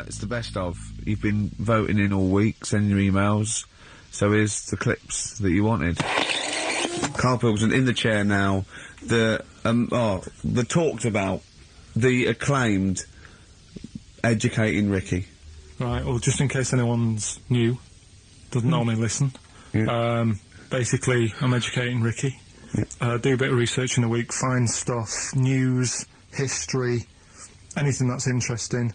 It's the best of. You've been voting in all week, sending your emails. So here's the clips that you wanted. Carl Pilkington in the chair now. The talked about, the acclaimed Educating Ricky. Right, well, just in case anyone's new, doesn't normally listen. Yeah. Basically, I'm educating Ricky. Yeah. Do a bit of research in a week, find stuff, news, history, anything that's interesting.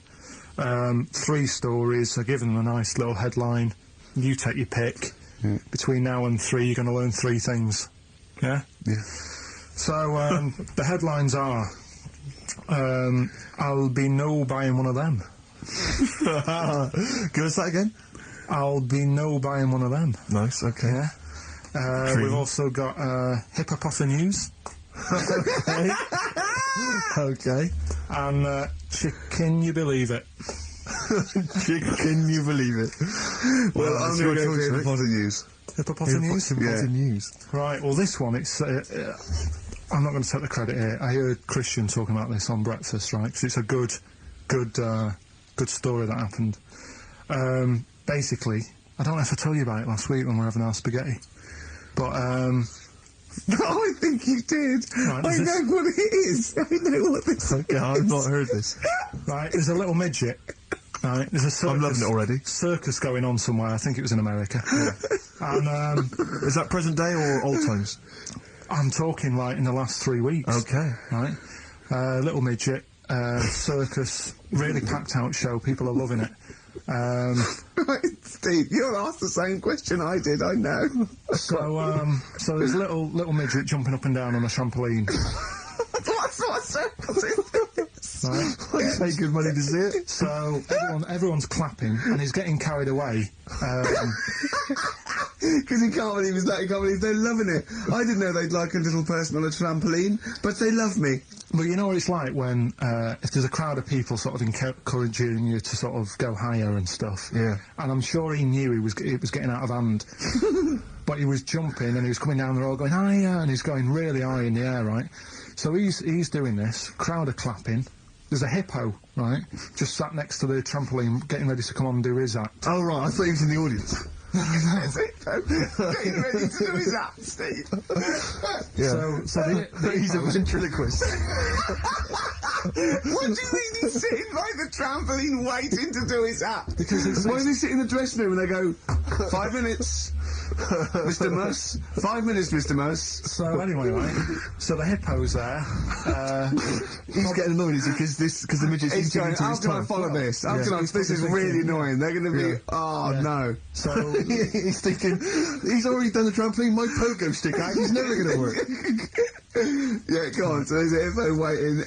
3 stories, I give them a nice little headline. You take your pick. Yeah. Between now and 3, you're going to learn 3 things. Yeah? Yeah. So, the headlines are, I'll be no buying one of them. Give us that again. I'll be no buying one of them. Nice, okay. Yeah. We've also got Hippopotamus News. Okay. Okay. And can you believe it? Can you believe it? Well, I'm going to go for Hippopotamus News. Hippopotamus News? Hippopotamus News. Right, well this one, it's... I'm not going to take the credit here. I heard Christian talking about this on Breakfast, right? Because it's a good story that happened. Basically, I don't know if I told you about it last week when we were having our spaghetti. But, I think you did. Right, I know what it is. I know what this is. Okay, I've not heard this. right, there's a little midget. Right, there's a circus, I'm loving it already. Circus going on somewhere. I think it was in America. Yeah. And is that present day or old times? I'm talking like in the last 3 weeks. Okay. Right, little midget, circus, really packed out show. People are loving it. Right, Steve, you'll ask the same question I did, I know. So there's a little midget jumping up and down on a trampoline. What circus is this? Right. I'd pay good money to see it. So everyone's clapping and he's getting carried away. Because he can't believe he can't believe they're loving it. I didn't know they'd like a little person on a trampoline, but they love me. But you know what it's like when, if there's a crowd of people sort of encouraging you to sort of go higher and stuff. Yeah. And I'm sure he knew it was getting out of hand. But he was jumping and he was coming down the road going higher and he's going really high in the air, right? So he's doing this, crowd are clapping. There's a hippo, right, just sat next to the trampoline getting ready to come on and do his act. Oh, right, I thought he was in the audience. There's a hippo getting ready to do his act, Steve. Yeah. So he's a ventriloquist. What do you mean he's sitting by the trampoline waiting to do his act? Because why does he sit in the dressing room and they go, 5 minutes, Mr. Muss, 5 minutes, Mr. Muss. So anyway, right, so the hippo's there. He's getting annoyed, is it, because the midget's He's going, how can I follow this? How can I, this is really annoying. They're going to be, no. So he's thinking, he's already done the trampoline, my pogo stick act is never going to work. Yeah, go on, so there's a hippo waiting.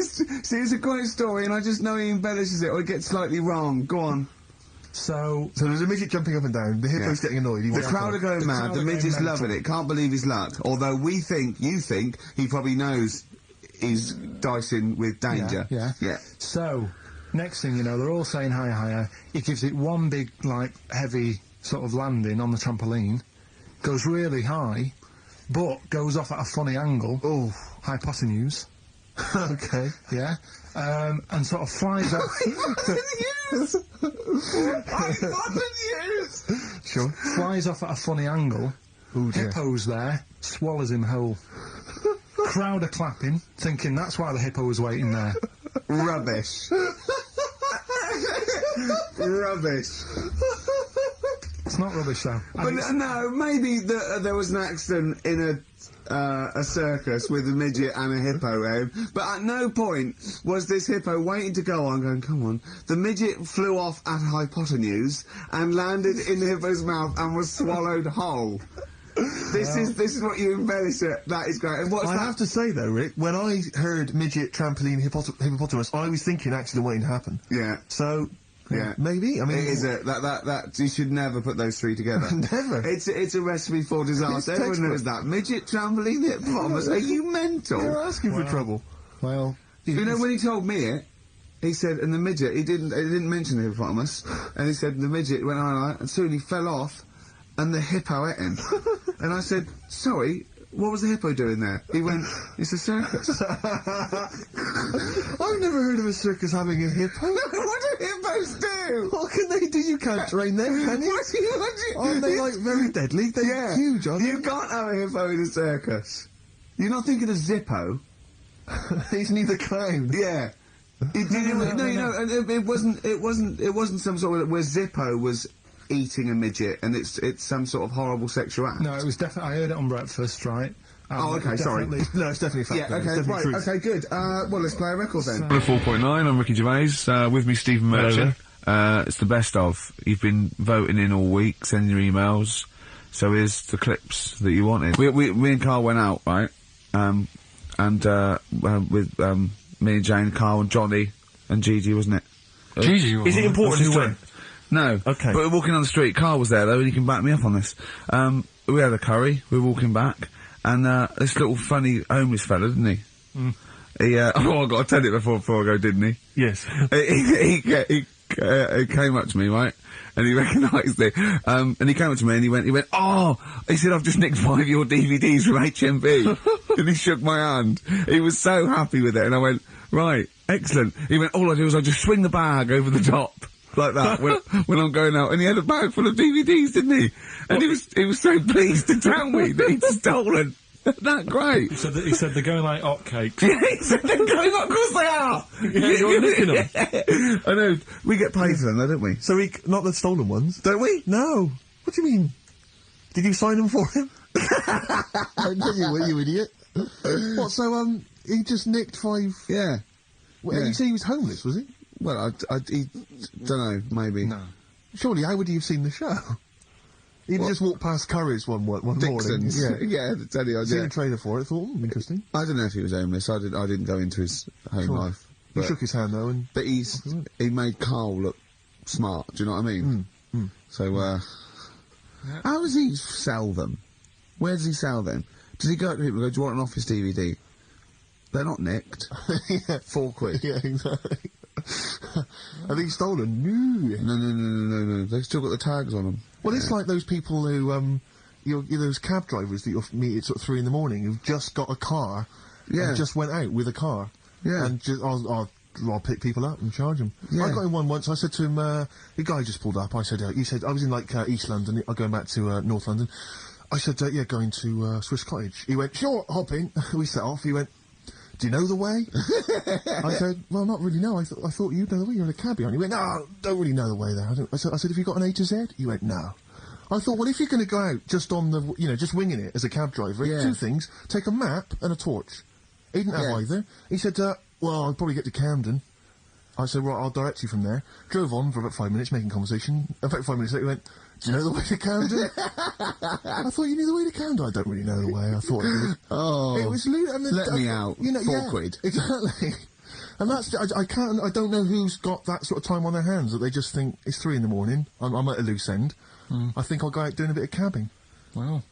See, it's a great story, and I just know he embellishes it, or it gets slightly wrong. Go on. So there's a midget jumping up and down, the hippo's getting annoyed. The crowd are going mad, the midget's loving it, can't believe his luck. Although you think, he probably knows he's dicing with danger. Yeah. So, next thing you know, they're all saying higher, higher. He gives it one big, like, heavy sort of landing on the trampoline, goes really high, but goes off at a funny angle. Oh, hypotenuse. Okay. Yeah. And sort of flies off. Hypotenuse! Sure. Flies off at a funny angle. Oh dear. Hippo's there, swallows him whole. Crowd are clapping, thinking that's why the hippo was waiting there. Rubbish. Rubbish. It's not rubbish though. But no, maybe there was an accident in a circus with a midget and a hippo in, but at no point was this hippo waiting to go on, going, come on. The midget flew off at hypotenuse and landed in the hippo's mouth and was swallowed whole. This is what you embellish it. That is great. And I have to say though, Rick, when I heard midget, trampoline, hippopotamus, I was thinking accident waiting to happen. Yeah. So. Yeah, maybe. I mean, it is that you should never put those 3 together. Never. It's a recipe for disaster. Everyone knows that. Midget, trampoline, hippopotamus. Are you mental? You're asking for trouble. Well, you know when he told me it, he said, and the midget, he didn't mention the hippopotamus, and he said the midget went on, and soon he fell off, and the hippo ate him. And I said, sorry, what was the hippo doing there? He went, it's a circus. I've never heard of a circus having a hippo. What do hippos do? What can they do? You can't train them, can you? Aren't they, like, very deadly? They're huge, aren't they? You can't have a hippo in a circus. You're not thinking of Zippo. Isn't he the clown? Yeah. It wasn't some sort of where Zippo was eating a midget and it's some sort of horrible sexual act. No, it was definitely. I heard it on breakfast, right? Oh, okay, sorry. No, it's definitely fact. Yeah, okay, right, okay, good. Well, let's play a record then. 4.9, I'm Ricky Gervais, with me Stephen Merchant. It's the best of. You've been voting in all week, sending your emails, so here's the clips that you wanted. Me and Carl went out, right? With me and Jane, Carl and Johnny and Gigi, wasn't it? Gigi, Is it important who went? No. Okay. But we're walking on the street, Carl was there though, and he can back me up on this. We had a curry, we were walking back, and this little funny homeless fella, didn't he? He, oh, I got to tell it before I go, didn't he? Yes. He came up to me, right? And he recognised it. And he came up to me and he went, oh! He said, I've just nicked one of your DVDs from HMV. And he shook my hand. He was so happy with it. And I went, right, excellent. He went, all I do is I just swing the bag over the top. Like that, when I'm going out. And he had a bag full of DVDs, didn't he? And he was so pleased to tell me that he'd stolen. That great. He said they're going like hotcakes. Yeah, he said they're going up, of course they are! Yeah, you're nicking them. I know, we get paid for them though, don't we? So not the stolen ones? Don't we? No. What do you mean? Did you sign them for him? I know you were, you idiot. What, so, he just nicked 5... Yeah. Well, Yeah. You say he was homeless, was he? Well, I don't know, maybe. No. Surely, how would he have seen the show? He'd just walked past Curry's one morning. Dixon's. Yeah. Yeah, tell you, Seen yeah. a trailer for it, thought, interesting. I don't know if he was homeless. I didn't go into his home Sure. life. He But, shook his hand, though, and... but he made Carl look smart. Do you know what I mean? So, how does he sell them? Where does he sell them? Does he go to people and go, do you want an office DVD? They're not nicked. yeah. £4. Yeah, exactly. Are these stolen? No. No. They've still got the tags on them. Well, it's like those people who, you're those cab drivers that you'll meet at sort of 3 in the morning who've just got a car and just went out with a car. Yeah. And just, I'll pick people up and charge them. Yeah. I got in one once, I said to him, the guy just pulled up, I said, you said, I was in like East London, I'm going back to North London. I said, yeah, going to Swiss Cottage. He went, sure, hop in. We set off, he went, do you know the way? I said, well, not really, no. I thought you'd know the way. You're in a cabbie, aren't you? He went, no, don't really know the way there. I said, have you got an A to Z? He went, no. I thought, well, if you're going to go out just on the, just winging it as a cab driver, two things, take a map and a torch. He didn't have either. He said, well, I'll probably get to Camden. I said, right, I'll direct you from there. Drove on for about 5 minutes, making conversation. About 5 minutes later, he went, do you know the way to Camden? I thought you knew the way to Camden. I don't really know the way. I thought I did. Oh. It was Let me out. £4. Exactly. And that's, I don't know who's got that sort of time on their hands that they just think, it's 3 in the morning, I'm at a loose end. I think I'll go out doing a bit of cabbing. Well,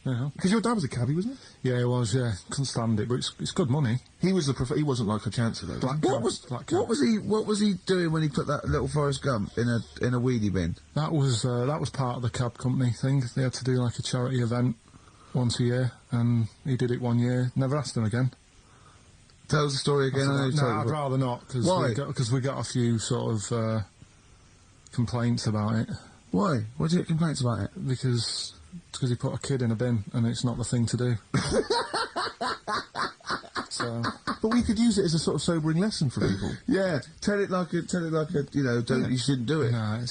yeah. Because your dad was a cabbie, wasn't he? Yeah, he was, yeah. Couldn't stand it, but it's good money. He was he wasn't like a chancer though. What was he doing when he put that little Forrest Gump in a weedy bin? That was part of the cab company thing. They had to do like a charity event once a year, and he did it one year. Never asked him again. Tell us the story again. No, I'd rather not, because we got a few sort of complaints about it. Why? Why did you get complaints about it? Because he put a kid in a bin, and it's not the thing to do. So, but we could use it as a sort of sobering lesson for people. Yeah, tell it like a, you shouldn't do it. No,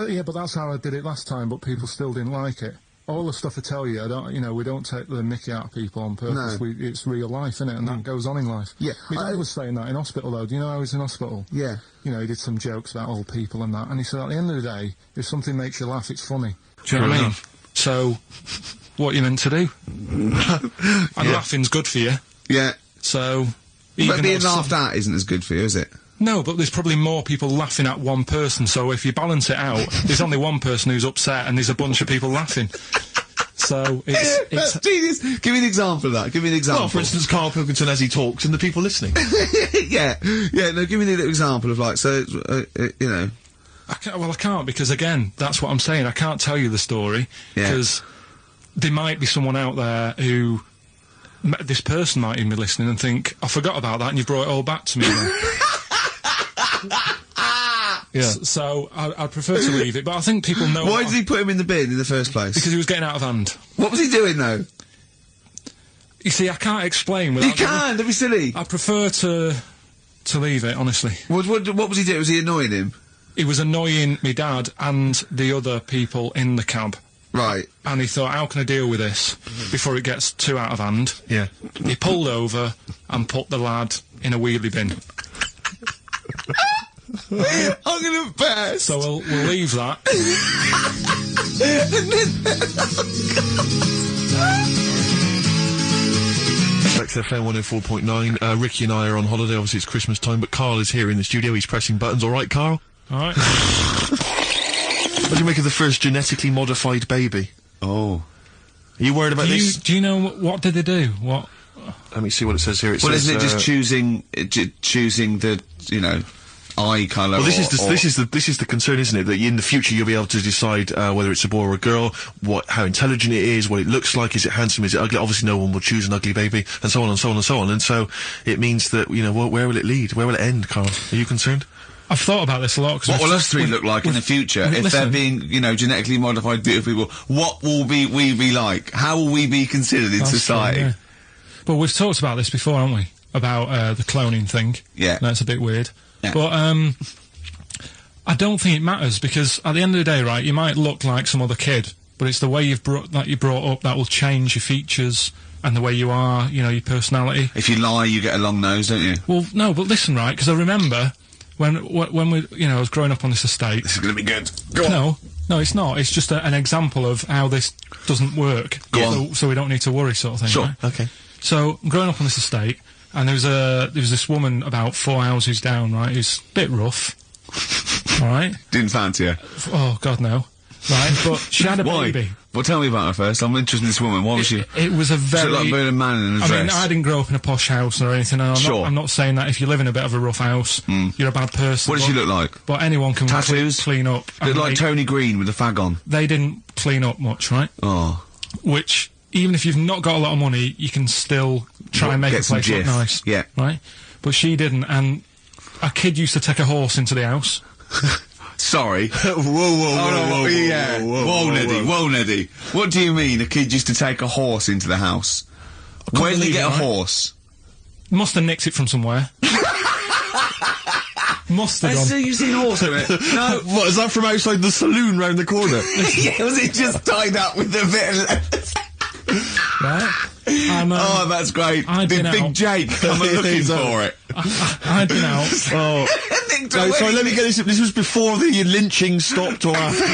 yeah, but that's how I did it last time, but people still didn't like it. All the stuff I tell you, we don't take the mickey out of people on purpose. No. It's real life, innit? And that goes on in life. Yeah. My dad was saying that in hospital, though. Do you know how he was in hospital? Yeah. He did some jokes about old people and that. And he said, at the end of the day, if something makes you laugh, it's funny. Do you know what I mean? So, what are you meant to do? And laughing's good for you. Yeah. So... But being laughed at isn't as good for you, is it? No, but there's probably more people laughing at one person, so if you balance it out, there's only one person who's upset and there's a bunch of people laughing. So, it's... Genius! Give me an example of that, give me an example. Well, for instance, Carl Pilkington as he talks and the people listening. Yeah, no, give me a little example of, like, so, I can't, because, again, that's what I'm saying, I can't tell you the story, because there might be someone out there who... This person might even be listening and think, I forgot about that and you brought it all back to me now. Yeah. So I'd prefer to leave it, but I think people know... Why did he put him in the bin in the first place? Because he was getting out of hand. What was he doing, though? You see, I can't explain without... You can't, that'd be silly. I prefer to leave it, honestly. What was he doing? Was he annoying him? He was annoying my dad and the other people in the cab. Right. And he thought, how can I deal with this before it gets too out of hand? Yeah. He pulled over and put the lad in a wheelie bin. I'm gonna burst. So we'll leave that. XFM 104.9. Ricky and I are on holiday. Obviously, it's Christmas time, but Carl is here in the studio. He's pressing buttons. All right, Carl? All right. What do you make of the first genetically modified baby? Oh. Are you worried about this? Do you know what did they do? What? Let me see what it says here. Well, isn't it just choosing the, you know, eye colour? Well, this is the concern, isn't it? That in the future you'll be able to decide whether it's a boy or a girl, how intelligent it is, what it looks like, is it handsome, is it ugly? Obviously, no one will choose an ugly baby, and so on and so on and so on. And so it means that, you know, where will it lead? Where will it end, Carl? Are you concerned? I've thought about this a lot. What will us three look like in the future if they're being, you know, genetically modified beautiful people? What will we be like? How will we be considered in society? True, yeah. But we've talked about this before, haven't we? About the cloning thing. Yeah. That's a bit weird. Yeah. But I don't think it matters, because at the end of the day, right, you might look like some other kid, but it's the way you're brought up that will change your features and the way you are, you know, your personality. If you lie, you get a long nose, don't you? Well, no, but listen, right, because I remember when we, you know, I was growing up on this estate. This is going to be good. Go on. No, it's not. It's just an example of how this doesn't work. Go on. So we don't need to worry, sort of thing. Sure. Right? Okay. So I'm growing up on this estate, and there was this woman about 4 houses down, right, who's a bit rough. All right. Didn't fancy her. Oh God, no. Right, but she had a Why? baby. Well, tell me about her first. I'm interested in this woman. Why was she? It was a She very... looked like a man in a dress. I mean, I didn't grow up in a posh house or anything, and I'm not saying that if you live in a bit of a rough house, you're a bad person. What did she look like? But anyone can Tattoos? clean up. Looked like Tony Green with a fag on. They didn't clean up much, right? Oh. Which, even if you've not got a lot of money, you can still try and make Get a some place look jiff. nice. Yeah. Right? But she didn't, and a kid used to take a horse into the house. Sorry. Whoa, whoa, Yeah. Whoa, Neddy. What do you mean a kid used to take a horse into the house? Where did he get a horse? Must have nicked it from somewhere. Must have done. So you've seen a horse in it? No. What, is that from outside the saloon round the corner? Yeah, was it just tied up with a bit of lettuce? Right? And, Oh, that's great. I'd Did been Big out. Jake come looking for it? I'd been out. Oh. No, sorry, let me get this. This was before the lynching stopped or after.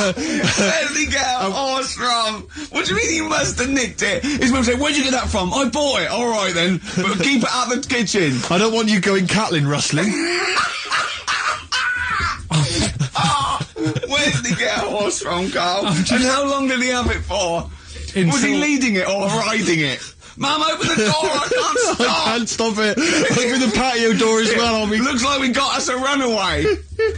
Where did he get a horse from? What do you mean he must have nicked it? His mum said, where'd you get that from? I bought it. All right, then. But keep it out of the kitchen. I don't want you going Catlin rustling. Where did he get a horse from, Carl? And how long did he have it for? Was he Until- leading it or riding it? Mum, open the door, I can't stop! I can't stop it. Open the patio door as well on me. Looks like we got us a runaway.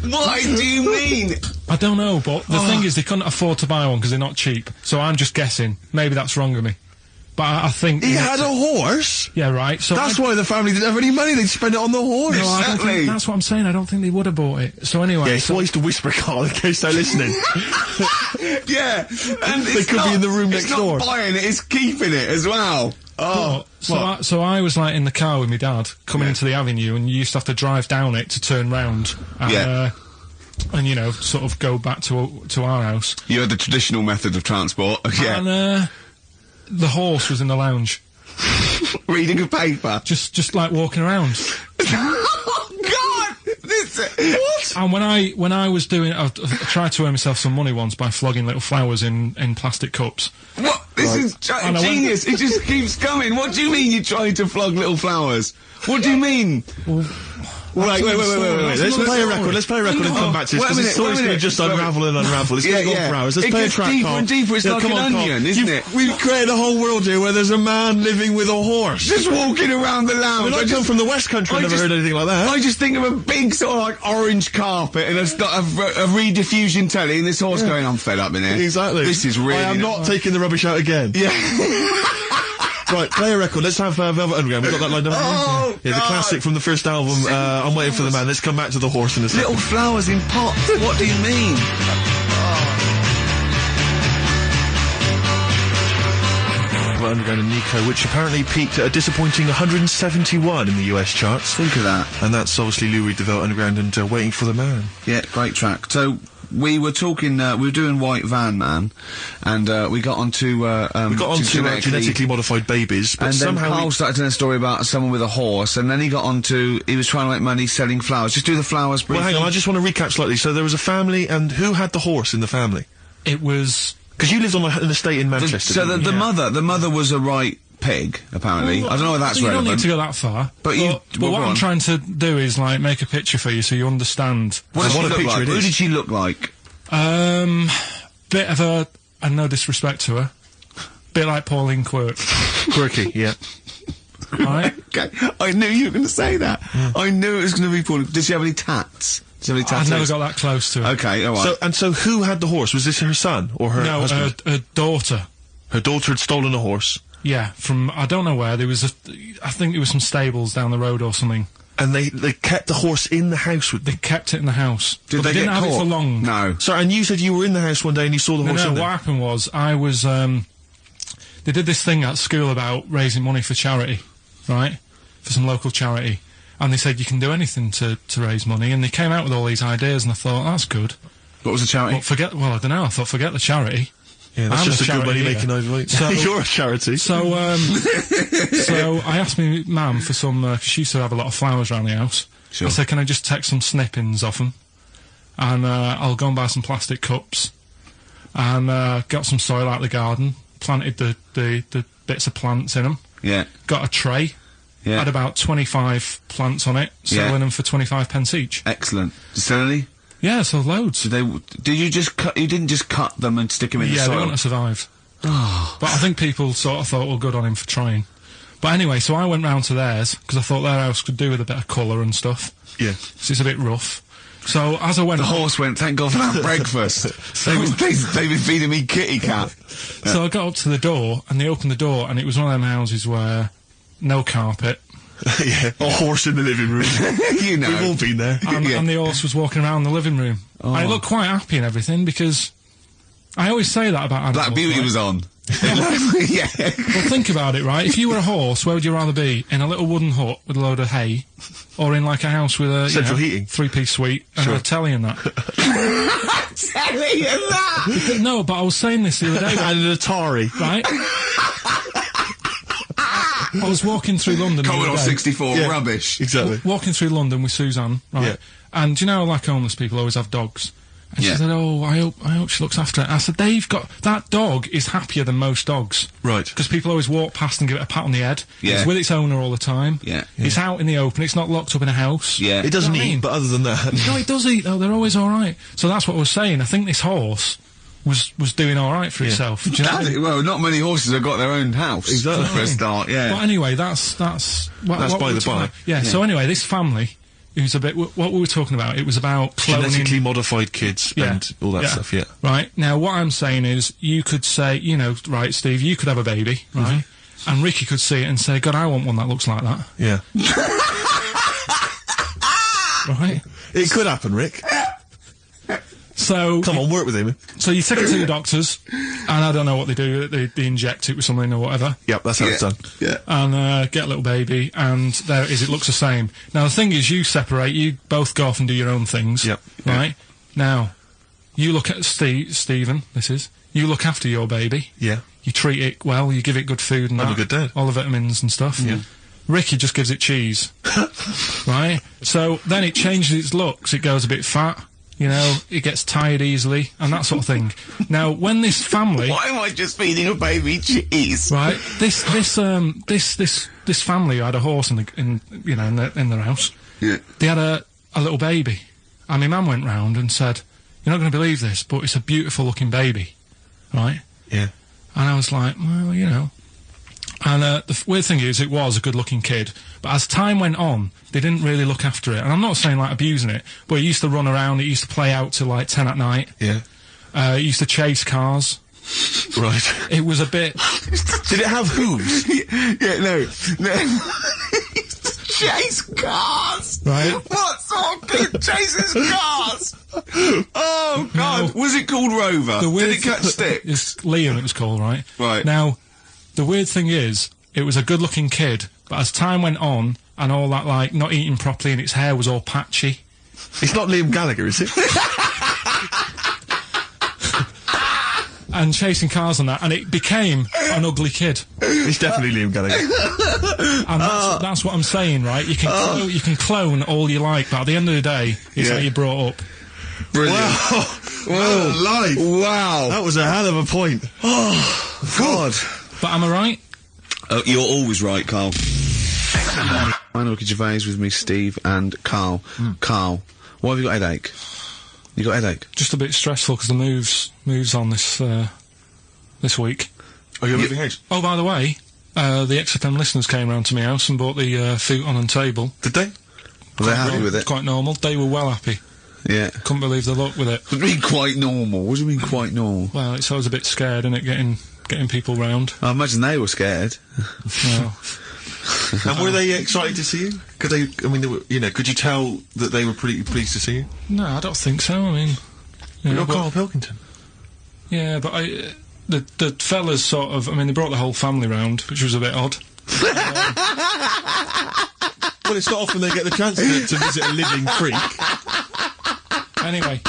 What do you mean? I don't know, but the thing is, they couldn't afford to buy one because they're not cheap. So I'm just guessing. Maybe that's wrong of me. But I think... He had a horse? Yeah, right. So That's why the family didn't have any money. They'd spend it on the horse. No, I don't Exactly. think, that's what I'm saying. I don't think they would have bought it. So anyway... Yeah, it's wise to whisper, Carl, in case they're listening. Yeah, and They could be in the room next door. It's not buying it, it's keeping it as well. Oh, So I was like in the car with my dad coming into the avenue, and you used to have to drive down it to turn round. And, Yeah. And you know, sort of go back to our house. you had the traditional method of transport. Yeah, And the horse was in the lounge, reading a paper. just like walking around. Oh God! What? And when I was doing, I tried to earn myself some money once by flogging little flowers in plastic cups. What? This is And I went- genius. It just keeps coming. What do you mean you tried to flog little flowers? What do you mean? Wait. Let's play a record. Let's play a record and come back to this, wait a because the minute, story's wait a going to minute. just unravel and unravel. It's going to go on for hours. Let's It play a gets track, deeper Carl. and deeper. It's like come an on, Carl. onion, isn't it? We've created a whole world here where there's a man living with a horse. Just walking around the lounge. I come from the West Country, I've never heard anything like that. I just think of a big sort of like orange carpet and a rediffusion telly and this horse going, I'm fed up in here. Exactly. This is really... I am not taking the rubbish out again. Yeah. Right, play a record. Let's have Velvet Underground. We've got that lined up. Oh, yeah, the God. classic from the first album. I'm waiting for the man. Let's come back to the horse in a second. Little flowers in pots. What do you mean? Velvet Underground and Nico, which apparently peaked at a disappointing 171 in the US charts. Think of that. And that's obviously Lou Reed, the Velvet Underground, and Waiting for the Man. Yeah, great track. So, we were talking, we were doing White Van Man, and we got onto, We got on to genetically modified babies, but and then somehow Carl started telling a story about someone with a horse, and then he got onto, he was trying to make money selling flowers. Just do the flowers briefly. Well, hang on, I just want to recap slightly. So there was a family, and who had the horse in the family? It was... Because you lived on an estate in Manchester. So didn't you? the mother was a right pig, apparently. I don't know if that's You relevant. don't need to go that far. But you- But well, what go I'm on. trying to do is, like, make a picture for you so you understand. What does What she a look picture like? it Who is. did she look like? Bit of a... And no disrespect to her. Bit like Pauline Quirk, Quirky, yeah. right? Okay, I knew you were going to say that. I knew it was going to be Paul. Did she have any tats? Did she have any I've tattoos? never got that close to her. Okay, all right. So who had the horse? Was this her son or her No, husband? her daughter. Her daughter had stolen a horse, Yeah, from... I don't know where. There was a... I think there was some stables down the road or something. and they kept the horse in the house with They them. kept it in the house. Did but they they didn't get have caught? it for long. No. So, and you said you were in the house one day and you saw the horse No, in what there. happened was, I was, they did this thing at school about raising money for charity, right? For some local charity. And they said you can do anything to raise money, and they came out with all these ideas, and I thought, that's good. What was the charity? Well, I don't know, I thought, forget the charity. Yeah, that's I'm just a good charity money here. making idea. So- You're a charity. So, so I asked my mum for some, 'cause she used to have a lot of flowers around the house. Sure. I said, can I just take some snippings off them? And I'll go and buy some plastic cups. And got some soil out of the garden, planted the bits of plants in them, Yeah. got a tray, Yeah. had about 25 plants on it, Yeah. selling them for 25 pence each. Excellent. Distillery? Yeah, so loads. Did you just cut, you didn't just cut them and stick them in the Yeah, they soil? wouldn't have survived. But I think people sort of thought, well, good on him for trying. But anyway, so I went round to theirs, because I thought their house could do with a bit of colour and stuff. Yeah. So it's a bit rough. So as I went... The horse went, thank God for that breakfast. They've been feeding me kitty cat. So I got up to the door, and they opened the door, and it was one of them houses where no carpet, Yeah. A horse in the living room. You know. We've all been there. and, Yeah. and the horse was walking around the living room. I looked quite happy and everything, because I always say that about animals. Black Beauty right? was on. Yeah. Well, think about it, right? If you were a horse, where would you rather be? In a little wooden hut with a load of hay, or in like a house with a Central heating. 3-piece suite and a telly and that? Telling you that! No, but I was saying this the other day, And an Atari. right? I was walking through London the Commodore other day. 64, Yeah. rubbish. Exactly. Walking through London with Suzanne, right? Yeah. And do you know, like homeless people always have dogs. And Yeah. she said, "Oh, I hope she looks after it." I said, "They've got that dog is happier than most dogs, Right. because people always walk past and give it a pat on the head. Yeah. It's with its owner all the time. Yeah. It's out in the open. It's not locked up in a house. Yeah. It doesn't You know what I eat, mean? but other than that... No, it does eat though. They're always all right. So that's what I was saying. I think this horse was doing all right for itself. Do you know what I mean? Well, not many horses have got their own house. Exactly. For a start, yeah. But anyway, that's what That's what by we were the talking by. about. Yeah. So anyway, this family, who's a bit what we were talking about. It was about cloning. Genetically modified kids and all that stuff, yeah. Right. Now, what I'm saying is, you could say, you know, right, Steve, you could have a baby, right? And Ricky could see it and say, God, I want one that looks like that. Yeah. Right? It could happen, Rick. So, Come on, work with him. so you take it to the doctors, and I don't know what they do, they inject it with something or whatever, Yep, that's how it's done. Yeah. and get a little baby, and there it is, it looks the same. Now, the thing is, you separate, you both go off and do your own things, Yep. right? Now, you look at Stephen, you look after your baby, Yeah. you treat it well, you give it good food and I'm a that, good dad. all the vitamins and stuff. Yeah. Ricky just gives it cheese, right? So then it changes its looks, it goes a bit fat, you know, it gets tired easily, and that sort of thing. Now, when this family... Why am I just feeding a baby cheese? Right, this family who had a horse in their house. Yeah. They had a little baby. And my mum went round and said, "You're not going to believe this, but it's a beautiful looking baby." Right? Yeah. And I was like, well, you know. And the weird thing is, it was a good-looking kid, but as time went on, they didn't really look after it. And I'm not saying, like, abusing it, but it used to run around, it used to play out till, like, 10 at night. Yeah. It used to chase cars. Right. It was a bit... Did it have hooves? Yeah, no. Chase cars! Right. What sort of kid chases cars? Oh, God. Was it called Rover? Did it catch stick? It's Liam, it was called, right? Right. Now, the weird thing is, it was a good-looking kid, but as time went on, and all that, like, not eating properly and its hair was all patchy... It's not Liam Gallagher, is it? and chasing cars and that, and it became an ugly kid. It's definitely Liam Gallagher. And that's what I'm saying, right? You can clone all you like, but at the end of the day, it's how you're brought up. Brilliant. Wow. Wow. Live. Wow. That was a hell of a point. Oh, God. But am I right? You're always right, Carl. I'm Ricky Gervais with me, Steve and Carl. Carl, why have you got a headache? You got a headache? Just a bit stressful because the moves on this week. Oh, you're moving house? Oh, by the way, the XFM listeners came round to my house and bought the futon and table. Did they? Were they happy with it? Quite normal. They were well happy. Yeah. Couldn't believe the luck with it. What do you mean quite normal? What do you mean quite normal? Well, it's always a bit scared, isn't it, getting people round. I imagine they were scared. Well, And were they excited to see you? Could they, I mean, they were, you know, could you tell that they were pretty pleased to see you? no, I don't think so. I mean... You're but- Carl Pilkington. Yeah, but the fellas sort of... I mean, they brought the whole family round, which was a bit odd. Well, it's not often they get the chance to visit a living freak. Anyway,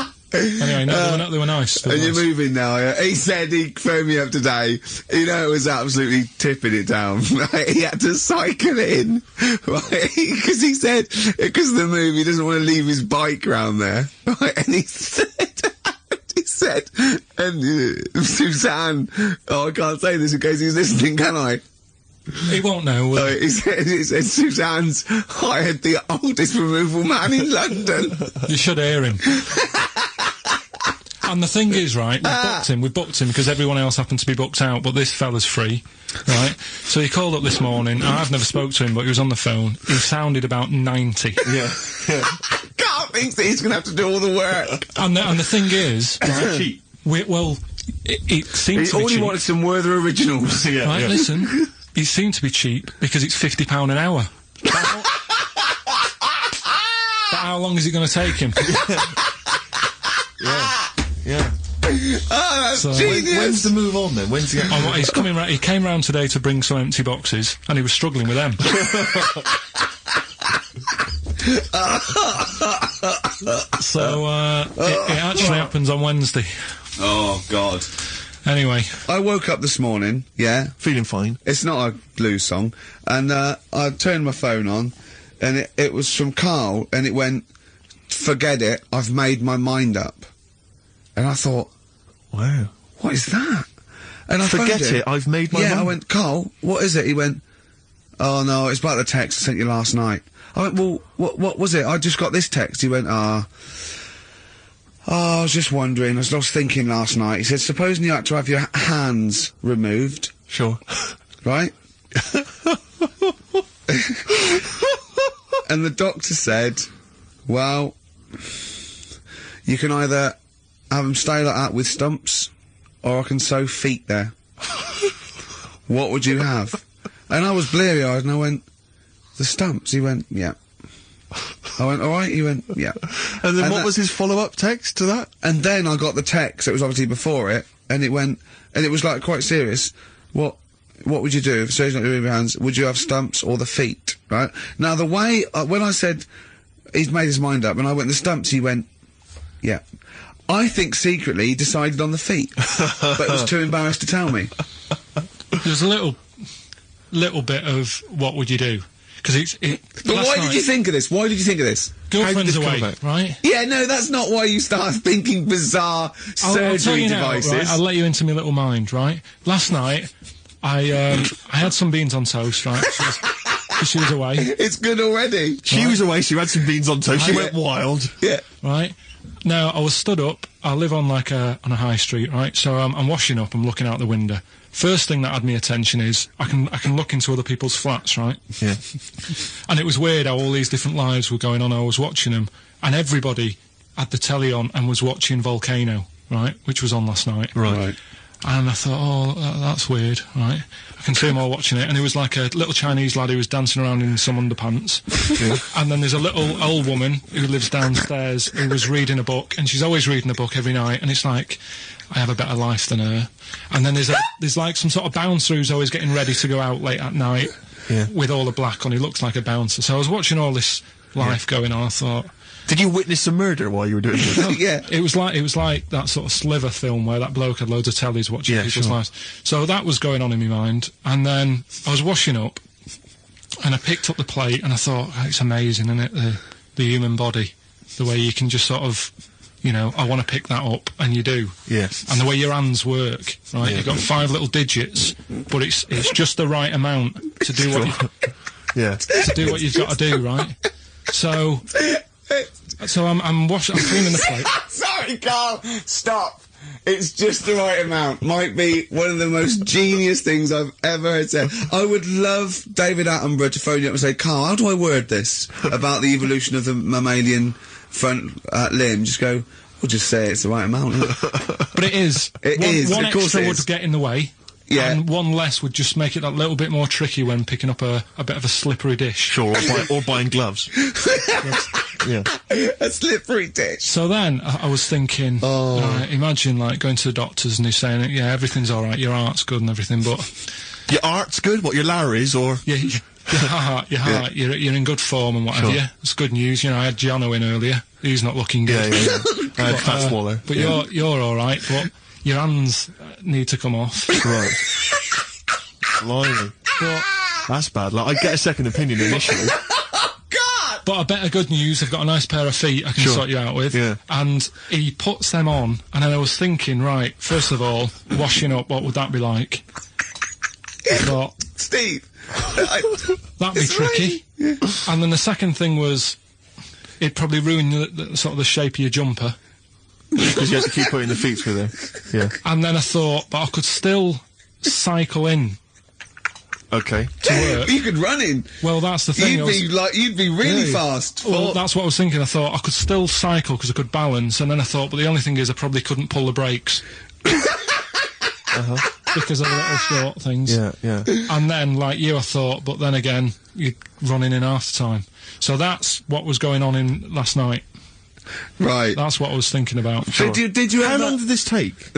no, they were nice. They were And you're nice. moving now, yeah? He said he phoned me up today. You know, it was absolutely tipping it down. Right? He had to cycle in. Right? Because he said, because of the move, he doesn't want to leave his bike round there. Right? And he said, and Suzanne, oh, I can't say this in case he's listening, can I? He won't know. will he? He said Suzanne's hired the oldest removal man in London. You should hear him. And the thing is, right, we booked him because everyone else happened to be booked out, but this fella's free, right? So he called up this morning. I've never spoke to him, but he was on the phone. He sounded about 90. Yeah. Carl thinks that he's going to have to do all the work. And the thing is, right, Cheap. it seems to be He only cheap. wanted some Werther originals. Yeah. Right, yeah. listen, it seemed to be cheap because it's £50 an hour. But how long is it going to take him? Yeah. Oh, that's So- genius. When's the move on then? When's the actual... Oh, he's coming round. He came round today to bring some empty boxes, and he was struggling with them. So it actually happens on Wednesday. Oh, God. Anyway, I woke up this morning, yeah, Feeling fine. it's not a blues song, and I turned my phone on, and it was from Carl, and it went, "Forget it, I've made my mind up." And I thought, Wow. what is that? And I phoned Forget him. it, I've made my Yeah, mind. I went, "Carl, what is it?" He went, "Oh no, it's about the text I sent you last night." I went, "Well, what was it? I just got this text." He went, I was just wondering, I was thinking last night." He said, "Supposing you had to have your hands removed, Sure. right?" And the doctor said, "Well, you can either have them stay like that with stumps, or I can sew feet there. What would you have?" And I was bleary-eyed, and I went, "The stumps." He went, "Yeah." I went, "All right." He went, "Yeah." And then And what that- was his follow-up text to that? And then I got the text, it was obviously before it, and it went, and it was like quite serious. What would you do if surgeon not remove your hands? Would you have stumps or the feet, right? Now the way, when I said, he's made his mind up, and I went, the stumps, he went, yeah. I think secretly he decided on the feet, but was too embarrassed to tell me. there's a little bit of what would you do? Because But why did you think of this? Why did you think of this? Girlfriend's How did this away, come about? right? Yeah, no, that's not why you start thinking bizarre I'll tell surgery you now, devices. right? I'll let you into my little mind, right? Last night, I had some beans on toast, right? because she was away. It's good already. She was away, she had some beans on toast, she went wild. Yeah. Right? Now, I was stood up, I live on like on a high street, right? So I'm washing up, I'm looking out the window. First thing that had my attention is, I can look into other people's flats, right? Yeah. And it was weird how all these different lives were going on, I was watching them, and everybody had the telly on and was watching Volcano, right? Which was on last night. Right. And I thought, oh, that's weird, right? I can see them all watching it, and it was like a little Chinese lad who was dancing around in some underpants. And then there's a little old woman who lives downstairs who was reading a book, and she's always reading a book every night, and it's like, I have a better life than her. And then there's like some sort of bouncer who's always getting ready to go out late at night with all the black on. He looks like a bouncer. So I was watching all this life going on, I thought... Did you witness a murder while you were doing this? Yeah. It was like that sort of Sliver film where that bloke had loads of tellies watching people's lives. So that was going on in my mind, and then I was washing up, and I picked up the plate, and I thought, oh, it's amazing, isn't it? The human body, the way you can just sort of, you know, I want to pick that up, and you do. Yes. And the way your hands work, right? You've got 5 little digits, but it's just the right amount to do what to do what you've got to do, right? So I'm cleaning the plate. Sorry, Carl. Stop. It's just the right amount. Might be one of the most genius things I've ever heard said. I would love David Attenborough to phone you up and say, Carl, how do I word this about the evolution of the mammalian front limb? Just go, we'll just say it's the right amount. Isn't it? But it is. One of course extra it would is. get in the way. Yeah. And one less would just make it that little bit more tricky when picking up a bit of a slippery dish. Sure, or buying gloves. Yeah. A slippery dish. So then I was thinking, imagine like going to the doctors and he's saying, yeah, everything's all right, your heart's good and everything, but Your art's good? What, your Larry's, or...? yeah, your heart, you're in good form and whatever. Sure. Yeah, it's good news. You know, I had Jono in earlier. He's not looking good. Yeah. I had Fat Swallow. But you're all right. But your hands need to come off. Right. Blimey. But That's bad. Like, I'd get a second opinion initially. But I better good news, I've got a nice pair of feet I can sort you out with. Yeah. And he puts them on, and then I was thinking, right, first of all, washing up, what would that be like? But Steve. that'd be tricky. And then the second thing was, it'd probably ruin the sort of the shape of your jumper. Because you have to keep putting the feet through there. Yeah. And then I thought, but I could still cycle in Okay. to work. You could run in. Well, that's the thing. You'd be really fast. Well, that's what I was thinking. I thought I could still cycle because I could balance, and then I thought, but the only thing is I probably couldn't pull the brakes. Because of the little short things. Yeah. And then, like you, I thought, but then again, you're running in half the time. So that's what was going on in last night. Right. That's what I was thinking about. So did you How ever... long did this take?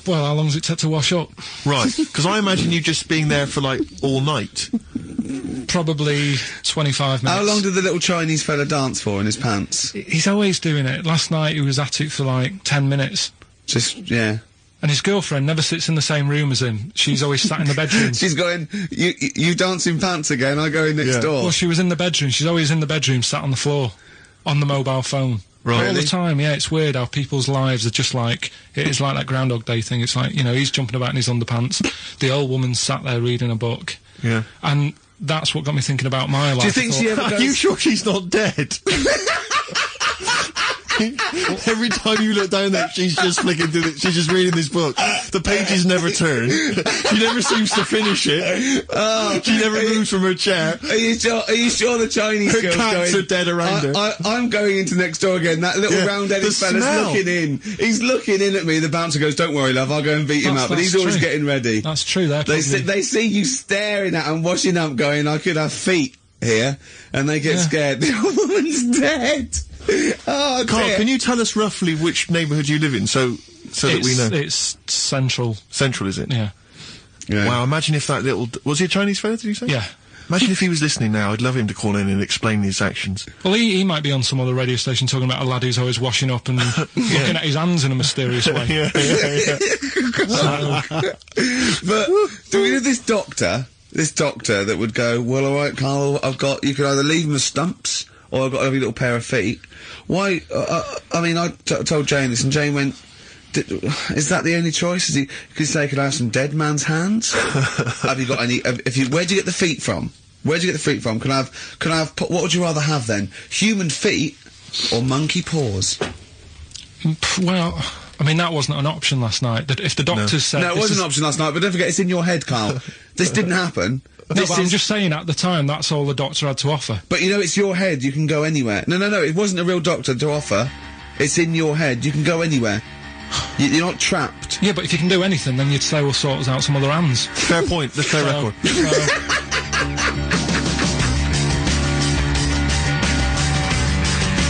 Well, how long does it take to wash up? Right. Because I imagine you just being there for, like, all night. Probably 25 minutes. How long did the little Chinese fella dance for in his pants? He's always doing it. Last night he was at it for like 10 minutes. Just, yeah. And his girlfriend never sits in the same room as him. She's always sat in the bedroom. She's going, you dance in pants again, I go in next door. Well, she was in the bedroom. She's always in the bedroom, sat on the floor, on the mobile phone. Right. All the Really? time, yeah. It's weird how people's lives are just like, it is like that Groundhog Day thing. It's like, you know, he's jumping about in his underpants. The old woman's sat there reading a book. Yeah. And that's what got me thinking about my life. Do you think she ever Are goes... you sure she's not dead? Every time you look down there, she's just flicking through she's just reading this book. The pages never turn. She never seems to finish it. She never moves from her chair. Are you sure the Chinese Her girl's cats going... are dead around her. I'm going into next door again. That little Yeah, round-headed the fella's smell. looking in. He's looking in at me. The bouncer goes, don't worry, love, I'll go and beat him up. But he's always true. getting ready. That's true. They see you staring at and washing up going, I could have feet here. And they get scared. The old woman's dead. Oh, Carl, dear. can you tell us roughly which neighbourhood you live in, so that we know? It's central. Central, is it? Yeah. Yeah. Wow, imagine if that little... Was he a Chinese fella, did you say? Yeah. Imagine if he was listening now. I'd love him to call in and explain his actions. Well, he might be on some other radio station talking about a lad who's always washing up and looking at his hands in a mysterious way. Yeah. But do we have this doctor that would go, well, all right, Carl, you could either leave them as stumps or I've got every little pair of feet. Why, I mean, I told Jane this and Jane went, is that the only choice? Could you say, could I have some dead man's hands? Have you got any, where'd you get the feet from? Where'd you get the feet from? Can I have, what would you rather have then? Human feet or monkey paws? Well, I mean, that wasn't an option last night. That if the doctors said... No, it wasn't an option last night, but don't forget, it's in your head, Carl. This didn't happen. No, but I'm just saying, at the time, that's all the doctor had to offer. But you know, it's your head, you can go anywhere. No, it wasn't a real doctor to offer. It's in your head, you can go anywhere. You're not trapped. Yeah, but if you can do anything, then you'd say we'll sort us out some other hands. Fair point. Let's play a record.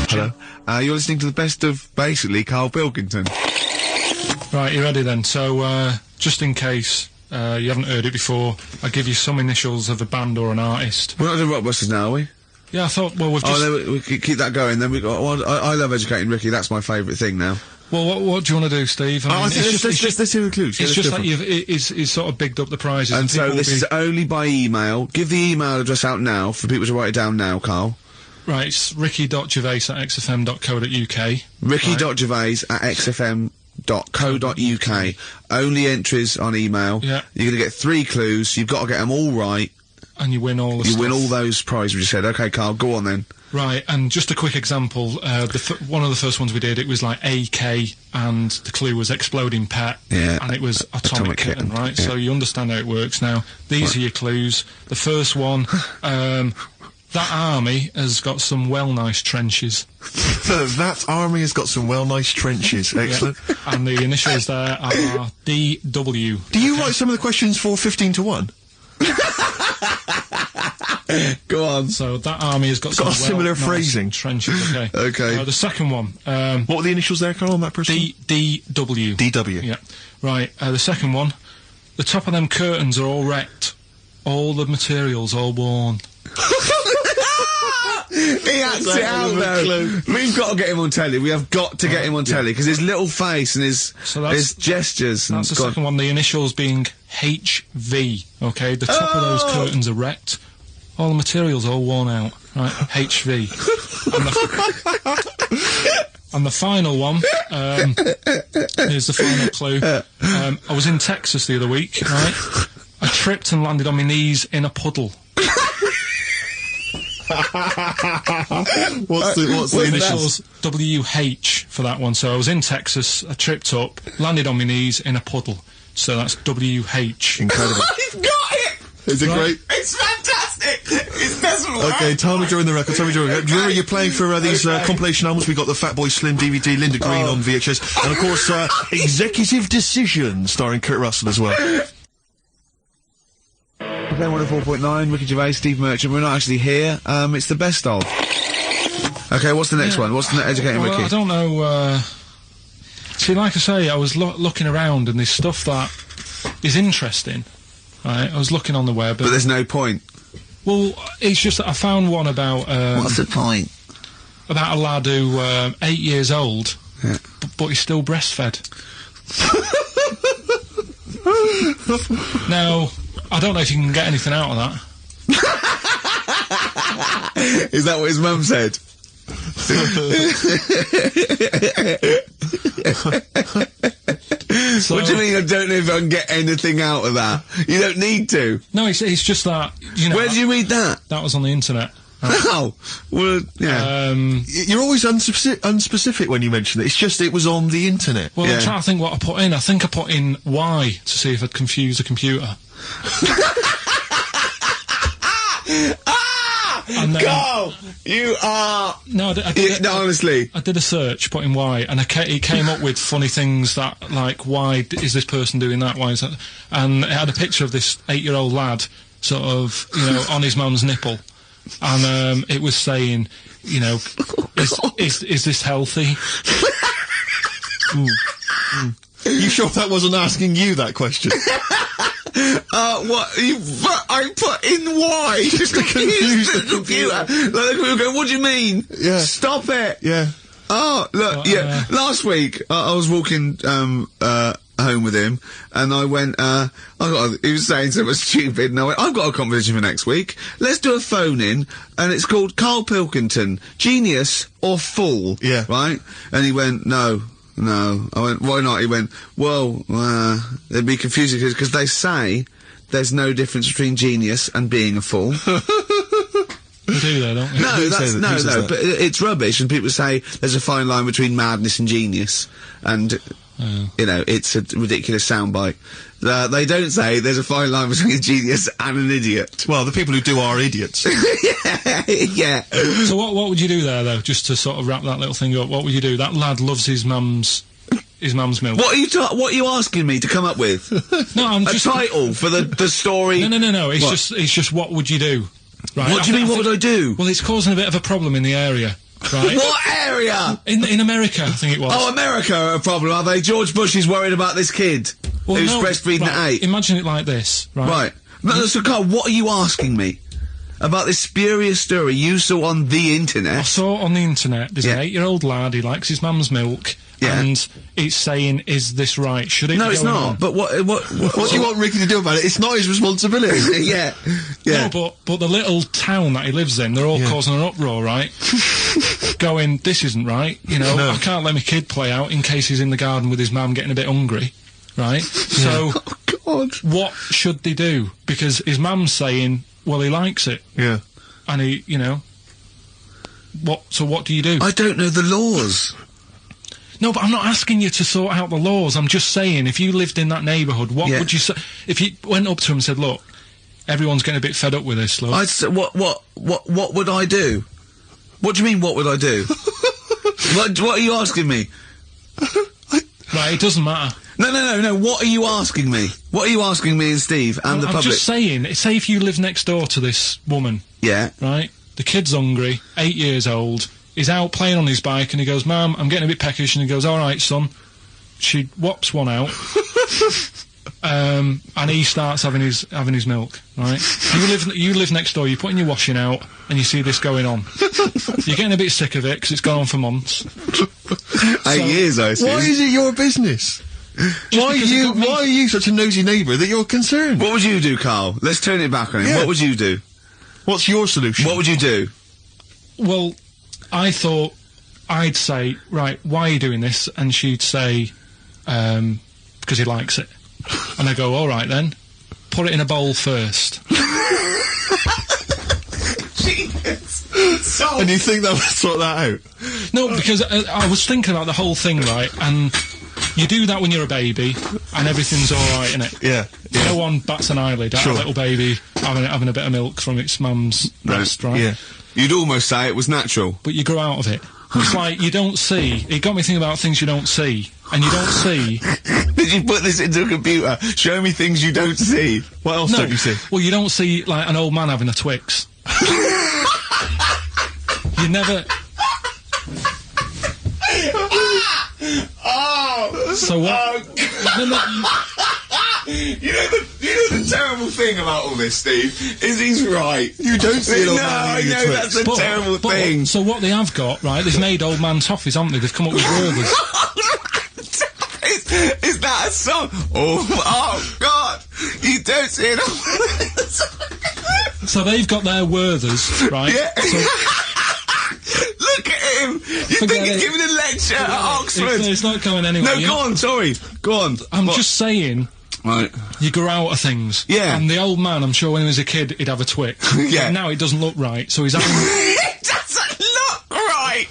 Hello. You're listening to the best of, basically, Carl Pilkington. Right, you ready then? So, just in case you haven't heard it before, I'll give you some initials of a band or an artist. We're not doing Rockbusters now, are we? Yeah, I thought, well, we've just... Oh, no, we keep that going, then we got... Well, I love educating Ricky, that's my favourite thing now. Well, what do you want to do, Steve? I mean, let's hear the clues. It's just that he's sort of bigged up the prizes. And so this is only by email. Give the email address out now for people to write it down now, Carl. Right, it's ricky.gervais@xfm.co.uk. ricky.gervais@xfm.co.uk. Only entries on email. Yeah. You're gonna get 3 clues. You've got to get them all right. And you win all the You win all those prizes we just said. Okay, Carl, go on then. Right, and just a quick example, one of the first ones we did, it was like AK, and the clue was exploding pet, Yeah. and it was atomic kitten, right? Yeah. So you understand how it works now. These are your clues. The first one, that army has got some nice trenches. That army has got some nice trenches. Excellent. Yeah. And the initials there are DW. Do you write some of the questions for 15 to 1? Go on. So that army has got some similar nice phrasing. trenches, okay. Okay. The second one, What were the initials there, Carl, on that person? DW. DW. Yeah. Right, the second one, the top of them curtains are all wrecked. All the materials all worn. He acts it out though. We've got to get him on telly. We have got to get him on telly because his little face and his gestures. That's the second one. The initials being HV. Okay, the top of those curtains are wrecked. All the materials all worn out. Right, HV. And the final one, here's the final clue. I was in Texas the other week, right? I tripped and landed on my knees in a puddle. What's the initials? WH for that one. So I was in Texas, I tripped up, landed on my knees in a puddle. So that's WH. Incredible. I've got it! Is it great? It's fantastic! It doesn't work! Okay, tell me during the record, Do you remember you're playing for these compilation albums? We got the Fatboy Slim DVD, Linda Green on VHS, and of course, Executive Decision, starring Kurt Russell as well. We're playing 104.9, Ricky Gervais, Steve Merchant. We're not actually here. It's the best of. Okay, what's the next one? What's the educating Ricky? I don't know, see, like I say, I was looking around and there's stuff that is interesting. Right, I was looking on the web. But there's no point. Well, it's just that I found one about, what's the point? About a lad who, 8 years old, but he's still breastfed. Now, I don't know if you can get anything out of that. Is that what his mum said? So, what do you mean I don't know if I can get anything out of that? You don't need to. No, it's just that, you know... Where did you read that? That was on the internet. Oh, well, yeah. You're always unspecific when you mention it. It's just it was on the internet. Well, I'm trying to think what I put in. I think I put in Y to see if I'd confuse a computer. And then, Carl, you are... No, I did no, honestly. I did a search, put in Y, and it came up with funny things that, like, why is this person doing that? Why is that? And it had a picture of this 8-year-old lad, sort of, you know, on his mum's nipple. And, it was saying, you know, is this healthy? You sure that wasn't asking you that question? What? I put in Y just to confuse the computer. Like, the computer go, what do you mean? Yeah. Stop it. Yeah. Oh, look, yeah. Last week, I was walking, home with him, and I went, he was saying something stupid, and I went, I've got a competition for next week. Let's do a phone-in, and it's called Carl Pilkington, Genius or Fool. Yeah. Right? And he went, no. I went, why not? He went, well, it'd be confusing because they say there's no difference between genius and being a fool. We do though, don't we? No, Who that's says that? no, Who says no. that? But it's rubbish, and people say there's a fine line between madness and genius, and you know, it's a ridiculous soundbite. They don't say there's a fine line between a genius and an idiot. Well, the people who do are idiots. Yeah. So what would you do there, though, just to sort of wrap that little thing up? What would you do? That lad loves his mum's milk. What are you asking me to come up with? No, I'm A just... title for the story? No. It's What? just what would you do? Right. What do you mean, what would I do? Well, it's causing a bit of a problem in the area, right? What area? In America, I think it was. Oh, America are a problem, are they? George Bush is worried about this kid Well, who's no, breastfeeding right, at 8. Imagine it like this, right? Right. No, so, Carl, what are you asking me? About this spurious story you saw on the I internet? saw on the internet, there's Yeah. an 8-year-old lad, he likes his mum's milk, Yeah. and it's saying, is this right? Should it No, be it's going not. on? But what What do you want Ricky to do about it? It's not his responsibility. yeah. Yeah. No, but the little town that he lives in, they're all causing an uproar, right? Going, this isn't right, you know, No. I can't let my kid play out in case he's in the garden with his mum getting a bit hungry, right? So, God. what should they do? Because his mum's saying, well, he likes it, Yeah. and he, you know, so what do you do? I don't know the laws. No, but I'm not asking you to sort out the laws. I'm just saying, if you lived in that neighbourhood, what Yeah. would you say? If you went up to him and said, look, everyone's getting a bit fed up with this, look. I'd say, what would I do? What do you mean, what would I do? what are you asking me? Right, it doesn't matter. No, what are you asking me? What are you asking me and Steve and the I'm public? just saying, say if you live next door to this woman, Yeah. right? The kid's hungry, 8 years old, he's out playing on his bike and he goes, Mum, I'm getting a bit peckish, and he goes, alright, son. She whops one out. And he starts having his milk, right? You live next door, you're putting your washing out, and you see this going on. You're getting a bit sick of it, because it's gone on for months. 8 years, I see. Why is it your business? Why because it got me- are you such a nosy neighbour that you're concerned? What would you do, Carl? Let's turn it back on him. Yeah. What would you do? What's your solution? What would you do? Well, I thought I'd say, right, why are you doing this? And she'd say, because he likes it. And I go, all right then, put it in a bowl first. And you think that would sort that out? No, because I was thinking about the whole thing, right? And you do that when you're a baby, and everything's all right, innit? Yeah. No one bats an eyelid at Sure. a little baby having a bit of milk from its mum's breast, right? Yeah. You'd almost say it was natural. But you grow out of it. It's like you don't see. It got me thinking about things you don't see, and you don't see. Did you put this into a computer? Show me things you don't see. What else don't you see? Well, you don't see like an old man having a Twix. You never. So what? No, You know the terrible thing about all this, Steve, is he's right. You don't see an old man I eating a know Twix. that's a terrible thing. So what they have got, right? They've made old man toffees, haven't they? They've come up with Werthers. Is that a song? Oh God! You don't see it. So they've got their Werthers, right? Yeah. So Look at him. You Forget think he's it. giving a lecture at Oxford? it's not going anywhere. No, you go know? on. Sorry, go on. I'm What? just saying. Right. You grow out of things. Yeah. And the old man, I'm sure when he was a kid, he'd have a Twix. Yeah. But now it doesn't look right, so he's having... It doesn't look right.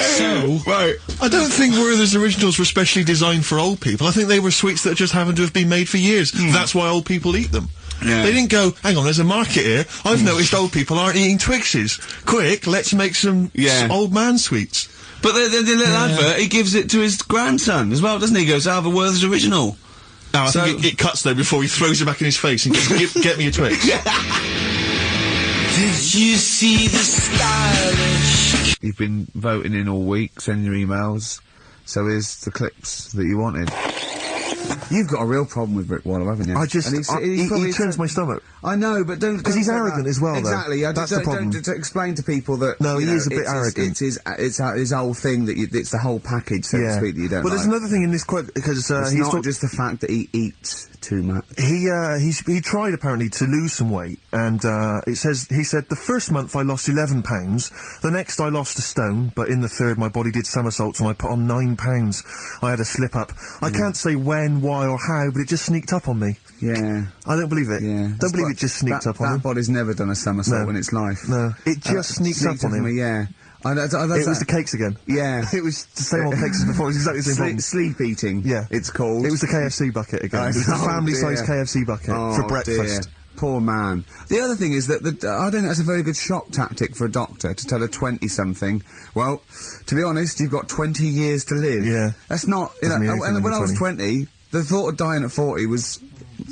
So... Right. I don't think Werther's originals were specially designed for old people. I think they were sweets that just happened to have been made for years. That's why old people eat them. Yeah. They didn't go, hang on, there's a market here. I've noticed old people aren't eating Twixes. Quick, let's make some Yeah. old man sweets. But the little advert, he gives it to his grandson as well, doesn't he? He goes, have a Werther's original. No, I So- think it cuts though before he throws it back in his face and goes, get me a Twix. Did you see the stylish? You've been voting in all week, sending your emails. So here's the clips that you wanted. You've got a real problem with Rick Wallow, haven't you? I just, And he's he probably- turns my stomach. I know, but don't... 'Cause he's don't say arrogant that. as well, though. Exactly. That's the problem. Don't explain to people that... No, you he know, is a bit it's arrogant. It's his whole thing that it's the whole package, so to speak, that you don't Well, there's like. another thing in this quote, because It's he's not just the fact that he eats too much. he tried apparently to lose some weight, and he said the first month I lost 11 pounds, the next I lost a stone, but in the third my body did somersaults and I put on 9 pounds. I had a slip up. I can't say when when, why, or how, but it just sneaked up on me. Yeah. I don't believe it. Yeah. Don't believe it just sneaked up on That him. body's never done a somersault No. in its life. No, it just sneaked up on him. Me, yeah. It was the cakes again. Yeah. It was the same old cakes as before. It was exactly the same problem. Sleep eating. Yeah. It's called. It was the KFC bucket again. It was the Oh, family-sized dear. KFC bucket for breakfast. Dear. Poor man. The other thing is that I don't think that's a very good shock tactic for a doctor to tell a 20-something, well, to be honest, you've got 20 years to live. Yeah. That's not, you know, Doesn't mean anything and when when I you're was 20, the thought of dying at 40 was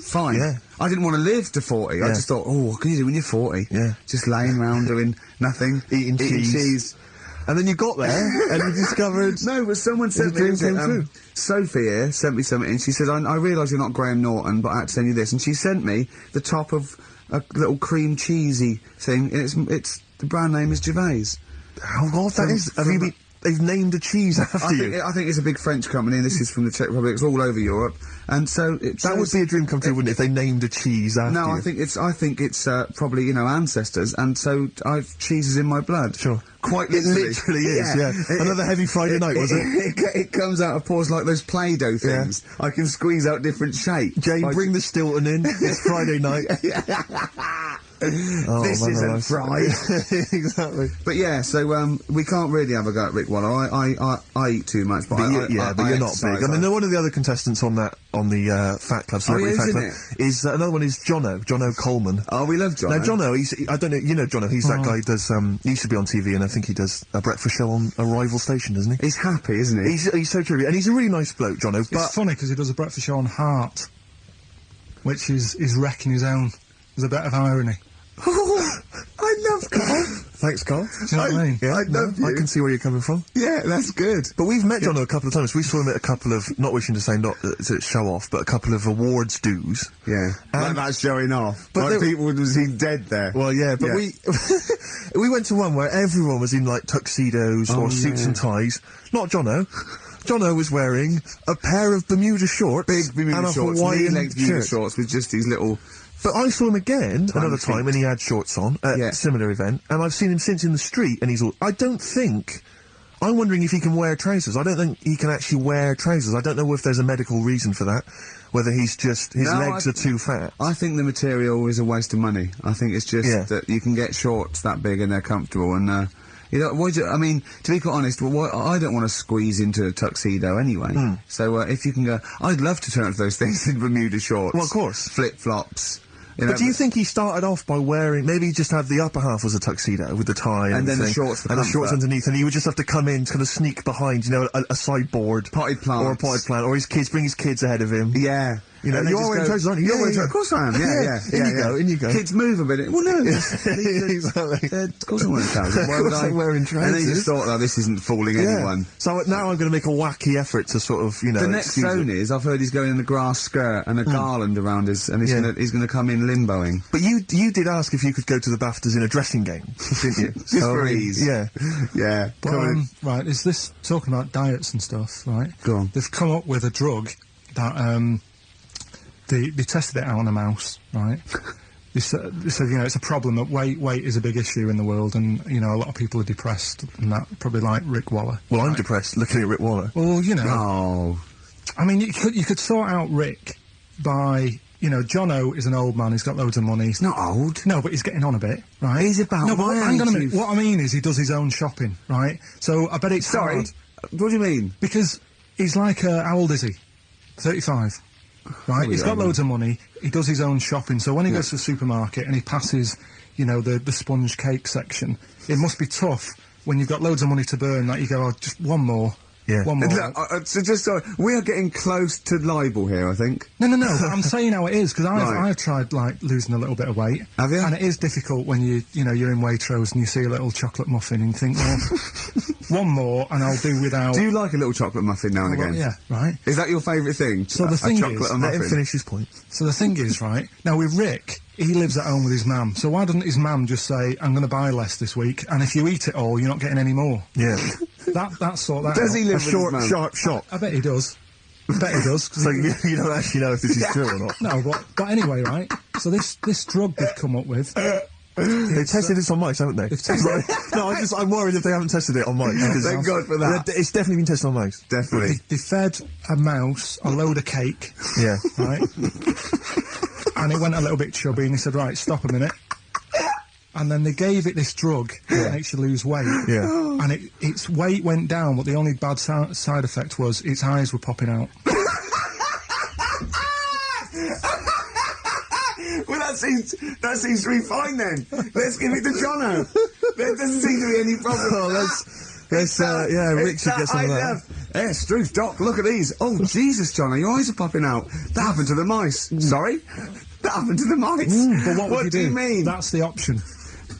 fine. Yeah. I didn't want to live to 40. I Yeah. just thought, oh, what can you do when you're 40? Yeah. Just laying around doing nothing. Eating cheese. And then you got there, and you discovered... No, but someone sent dream me came true. Sophie here sent me something, and she said, I realise you're not Graham Norton, but I had to send you this. And she sent me the top of a little cream cheesy thing, and it's the brand name is Gervais. How odd that is. They've named a cheese after you. I think it's a big French company, and this is from the Czech Republic. It's all over Europe, and so That would be a dream come true, wouldn't it, if they named a cheese after you? No, I think it's probably, you know, ancestors, and so I've cheeses in my blood. Sure. Quite It literally. literally is, yeah. Another heavy Friday night, was it? It comes out of pores like those Play-Doh things. I can squeeze out different shapes. Jay, bring the Stilton in. It's Friday night. Oh, this man isn't alive. fried. Exactly. But yeah, so we can't really have a go at Rick Waller. I eat too much, but But you're not big. I mean, one of the other contestants on the Fat Club, Celebrity Fat Club, is another one is Jono Coleman. Oh, we love Jono. Now Jono, I don't know, you know Jono, he's that guy who does, he used to be on TV, and I think he does a breakfast show on a rival station, doesn't he? He's happy, isn't he? He's so true, and he's a really nice bloke, Jono, but... It's funny because he does a breakfast show on Heart, which is wrecking his own. There's a bit of irony. I love Carl. Thanks, Carl. Do you know what I mean? Yeah, I love you. I can see where you're coming from. Yeah, that's good. But we've met Jono a couple of times. We saw him at a couple of, not wishing to say not to show off, but a couple of awards dues. Yeah, like that's showing off. But Like people would have seen dead there. Well, yeah, but we we went to one where everyone was in like tuxedos or suits and ties. Not Jono. Jono was wearing a pair of Bermuda shorts, Big Bermuda and a shorts, Hawaiian knee-length Bermuda shirt. shorts with just these little. But I saw him again another feet. time, and he had shorts on at a similar event, and I've seen him since in the street, and he's all. I'm wondering if he can wear trousers. I don't think he can actually wear trousers. I don't know if there's a medical reason for that. Whether he's just his legs are too fat. I think the material is a waste of money. I think it's just that you can get shorts that big and they're comfortable, and you know, I mean, to be quite honest, I don't want to squeeze into a tuxedo anyway. So if you can go, I'd love to turn up those things in Bermuda shorts. Well, of course. Flip flops. But do you think he started off by wearing, maybe he just had the upper half was a tuxedo with the tie and then the thing, shorts for and the shorts comfort. underneath, and he would just have to come in, kind of sneak behind, you know, a sideboard. Potted plants. Or a potted plant, or bring his kids ahead of him. Yeah. You know, And you they are just wearing go, trousers, aren't you? You're wearing Of course I am, In you go. Kids move a bit. Well, no. Exactly. Of course I'm wearing trousers. Why Of would course I? I'm wearing And then you just trousers. thought, oh, this isn't fooling anyone. So now I'm going to make a wacky effort to sort of, you know, The next zone is, I've heard he's going in a grass skirt and a garland around his, and he's gonna come in limboing. But you did ask if you could go to the BAFTAs in a dressing gown, didn't you? Just for ease. Yeah. Yeah. But, right, is this talking about diets and stuff, right? Go on. They've come up with a drug that, they tested it out on a mouse, right? They said, you know, it's a problem that weight is a big issue in the world, and, you know, a lot of people are depressed, and that, probably like Rick Waller. Well, I'm depressed looking at Rick Waller. Well, you know, Oh. I mean, you could sort out Rick by, you know, Jono is an old man, he's got loads of money. He's not old. No, but he's getting on a bit, right? He's about No, but my hang on a age, minute. you- What I mean is he does his own shopping, right? So I bet it's Sorry. hard, What do you mean? because he's like, how old is he? 35. Right, he's got loads of money, he does his own shopping, so when he goes to the supermarket and he passes, you know, the sponge cake section, it must be tough when you've got loads of money to burn that you go, oh, just one more. Yeah. One more. Look, so just sorry, we are getting close to libel here, I think. No, but I'm saying how it is, because Right. I've tried, like, losing a little bit of weight. Have you? And it is difficult when you're in Waitrose and you see a little chocolate muffin and you think, well, one more and I'll do without... Do you like a little chocolate muffin now and Well, again? yeah, right. Is that your favourite thing? So the A thing chocolate is, and Let him muffin? finish his point. So the thing is, right, now with Rick, he lives at home with his mum, so why doesn't his mum just say, I'm going to buy less this week, and if you eat it all, you're not getting any more? Yeah. That sort that Does out. he A live with short, his mum? sharp shot. I bet he does. I bet he does. 'cause So he- you don't actually know if this is true or not. No, but anyway, right, so this drug they've come up with, They tested this on mice, haven't they? No, I'm worried if they haven't tested it on mice. Thank God for that. It's definitely been tested on mice. Definitely. They fed a mouse a load of cake, Yeah. right? And it went a little bit chubby, and they said, right, stop a minute. And then they gave it this drug that makes you lose weight. Yeah. And its weight went down, but the only bad side effect was its eyes were popping out. Well, that seems to be fine then. Let's give it to Jono. There doesn't seem to be any problem. Oh, Rick should get some of that. Yeah, Struth, Doc, look at these. Oh, Jesus, Jono, your eyes are popping out. That happened to the mice. Sorry? That happened to the mice. But what do you mean? That's the option.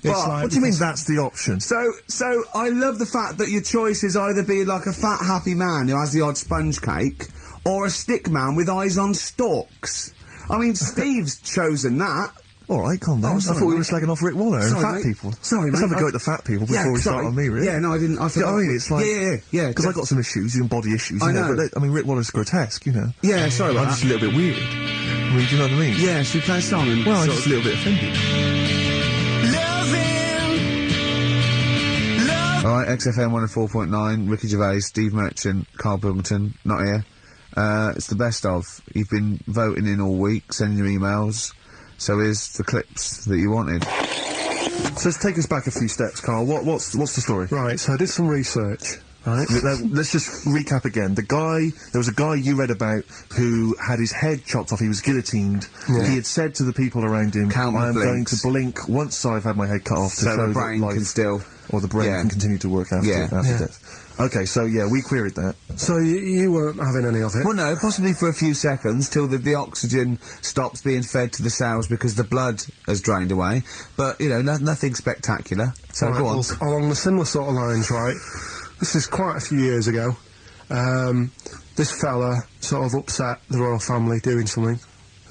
What do you mean that's the option? So I love the fact that your choice is either be like a fat, happy man who has the odd sponge cake, or a stick man with eyes on stalks. I mean, Steve's chosen that. All right, calm down. Oh, I sorry, thought we were mate. slagging off Rick Waller and Sorry, fat mate. people. Sorry, Let's mate. have a go at the fat people before we start on me, really. Yeah, no, I didn't. I Do you forgot. know what I mean? It's like... Yeah. Because I've got some issues, even body issues. I you know. But Rick Waller's grotesque, you know. Yeah, sorry I'm about just that. a little bit weird. I mean, do you know what I mean? Yeah, should we play a song? And Well, I'm sort just a little bit offended. All right, XFM 104.9, Ricky Gervais, Steve Merchant, Carl Pilkington, not here. It's the best of. You've been voting in all week, sending your emails. So here's the clips that you wanted. So let's take us back a few steps, Carl. What's the story? Right, so I did some research. Right. Let's just recap again. There was a guy you read about who had his head chopped off. He was guillotined. Yeah. He had said to the people around him, Count the I am going blinks. to blink once I've had my head cut off to so show the brain that life, can still... or the brain Yeah. can continue to work after, Yeah. death. Okay, so yeah, we queried that. So you weren't having any of it? Well, no, possibly for a few seconds till the oxygen stops being fed to the cells because the blood has drained away. But, you know, nothing spectacular. So Right, go on. well, along the similar sort of lines, right? This is quite a few years ago. This fella sort of upset the royal family doing something,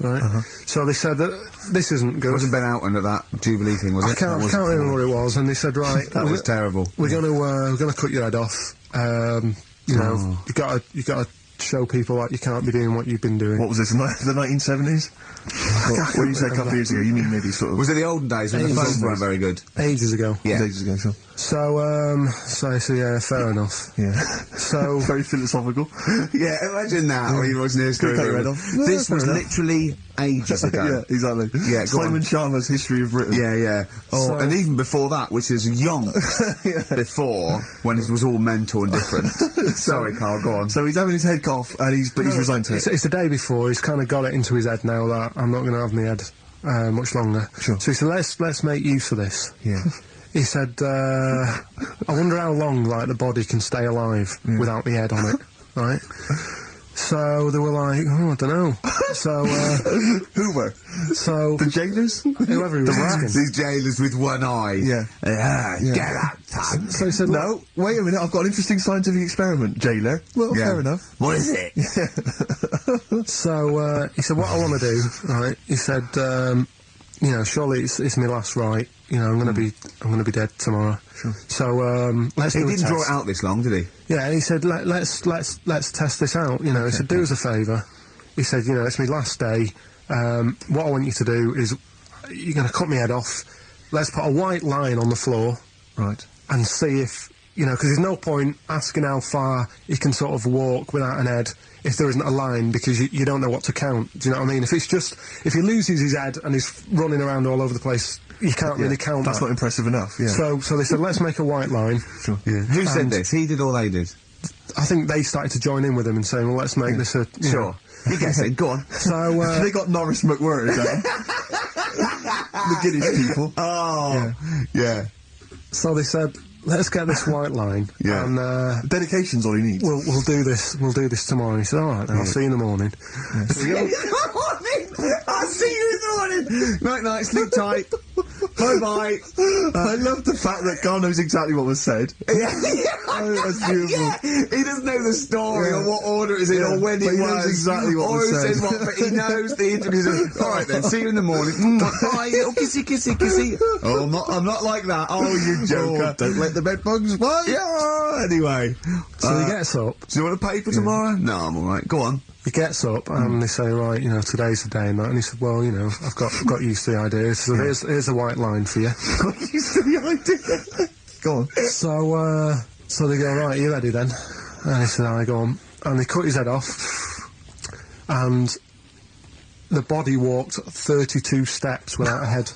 right? So they said that this isn't It good. wasn't Ben Outman at that Jubilee thing, was I it? can't remember what it was, and they said, right, That was terrible. we're gonna cut your head off. You know, you gotta show people that you can't be doing what you've been doing. What was this, the 1970s? What you said a couple of years ago, you mean maybe sort of... Was it the olden days when the phones weren't very good? Ages ago. Yeah. Days ago, sure. So I said, yeah, fair enough. Yeah. So Very philosophical. Yeah, imagine that when you watch the history. Cut your head off. This Yeah, was fair enough. literally ages ago. Yeah, exactly. Yeah, go Simon on. Chalmers' History of Britain. Yeah. Oh, So- and even before that, which is young. Before, when it was all mental and different. Sorry, Carl, go on. So he's having his head cut off, and he's resigned to it. It's the day before. He's kind of got it into his head now that I'm not going to have my head much longer. Sure. So he said, let's make use of this. Yeah. He said, I wonder how long like the body can stay alive without the head on it, right? So they were like, oh, I don't know. So Who were? so The jailers? whoever he was asking. These jailers with one eye. Yeah. Get out, son. So he said, look, No, wait a minute, I've got an interesting scientific experiment, jailer. Well, Yeah. fair enough. What is it? So he said, what I want to do, right? He said, you know, surely it's my last right. You know, I'm gonna be dead tomorrow. Sure. So let's He do a didn't draw test. it out this long, did he? Yeah, he said, let's test this out. You know, he said, do us a favour. He said, you know, it's my last day. What I want you to do is, you're going to cut my head off. Let's put a white line on the floor Right. and see if, you know, because there's no point asking how far he can sort of walk without an head if there isn't a line, because you don't know what to count. Do you know what I mean? If he loses his head and he's running around all over the place, you can't really count That's that. not impressive enough, yeah. So they said, let's make a white line. Sure. Yeah. Who said And- this? He did or they did? I think they started to join in with him and saying, well, let's make this a... you know. He gets it. Go on. So, They got Norris McWhirter down. The Guinness people. Oh. Yeah. so they said, let's get this white line. Yeah. And Dedication's all he needs. we'll do this tomorrow. He said, all right, then, I'll see you in the morning. I'll see you in the morning. Night, night. Sleep tight. Bye, bye. I love the fact that Carl knows exactly what was said. Oh, that's beautiful. Yeah, he doesn't know the story Yeah. or what order it's in Yeah, or when but it he was. knows exactly what or was who said. said what, but he knows the intricacies. All right then, see you in the morning. Bye. Oh, kissy, kissy, kissy. Oh, I'm not like that. Oh, you joker. Don't let the bed bugs fly. Yeah. Anyway, So he gets up. do you want a paper tomorrow? No, I'm all right. Go on. He gets up and they say, right, you know, today's the day and that. And he said, well, you know, I've got used to the idea. So here's a white line for you. Got used to the idea. Go on. So they go, right, are you ready then? And he said, I go on. And they cut his head off. And the body walked 32 steps without a head.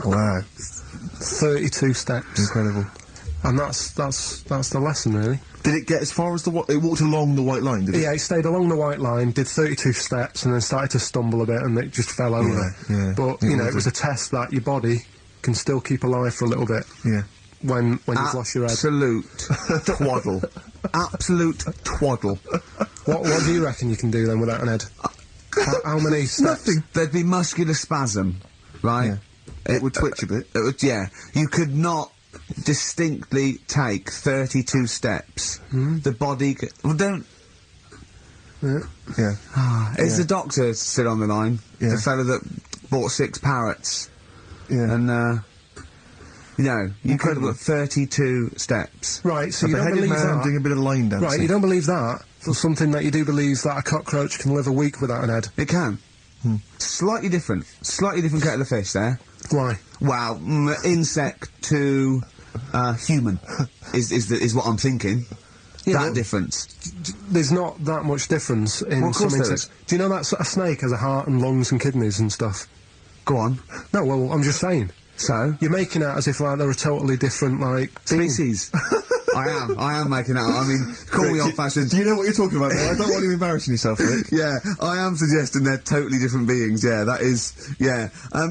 Wow. 32 steps. Incredible. And that's the lesson, really. Did it get as far as it walked along the white line, did it? Yeah, it stayed along the white line, did 32 steps, and then started to stumble a bit, and it just fell over. Yeah. But, you know, it was a test that your body can still keep alive for a little bit. Yeah. When you've lost your head. Absolute twaddle. Absolute twaddle. What do you reckon you can do then without an head? How many steps? Nothing. There'd be muscular spasm, right? Yeah. It would twitch a bit. It would, yeah. You could not distinctly take 32 steps. The body... Well, don't... Yeah. Is the doctor still on the line? Yeah. The fellow that bought 6 parrots. Yeah. And, you know, you could have got 32 steps. Right, so A you don't beheaded believe man that? doing a bit of line dancing. Right, you don't believe that? For something that you do believe that a cockroach can live a week without an head? It can. Slightly different. Slightly different kettle of fish there. Why? Wow, insect to human is what I'm thinking. Yeah, that but difference. There's not that much difference in Well, of some course there insects. Do you know that a snake has a heart and lungs and kidneys and stuff? Go on. No, well, I'm just saying. So? You're making out as if, like, they're a totally different, like, being. Species. I am making out. I mean, call me old-fashioned. Do you know what you're talking about now? I don't want you embarrassing yourself, Rick. Yeah, I am suggesting they're totally different beings. Yeah, that is. Yeah.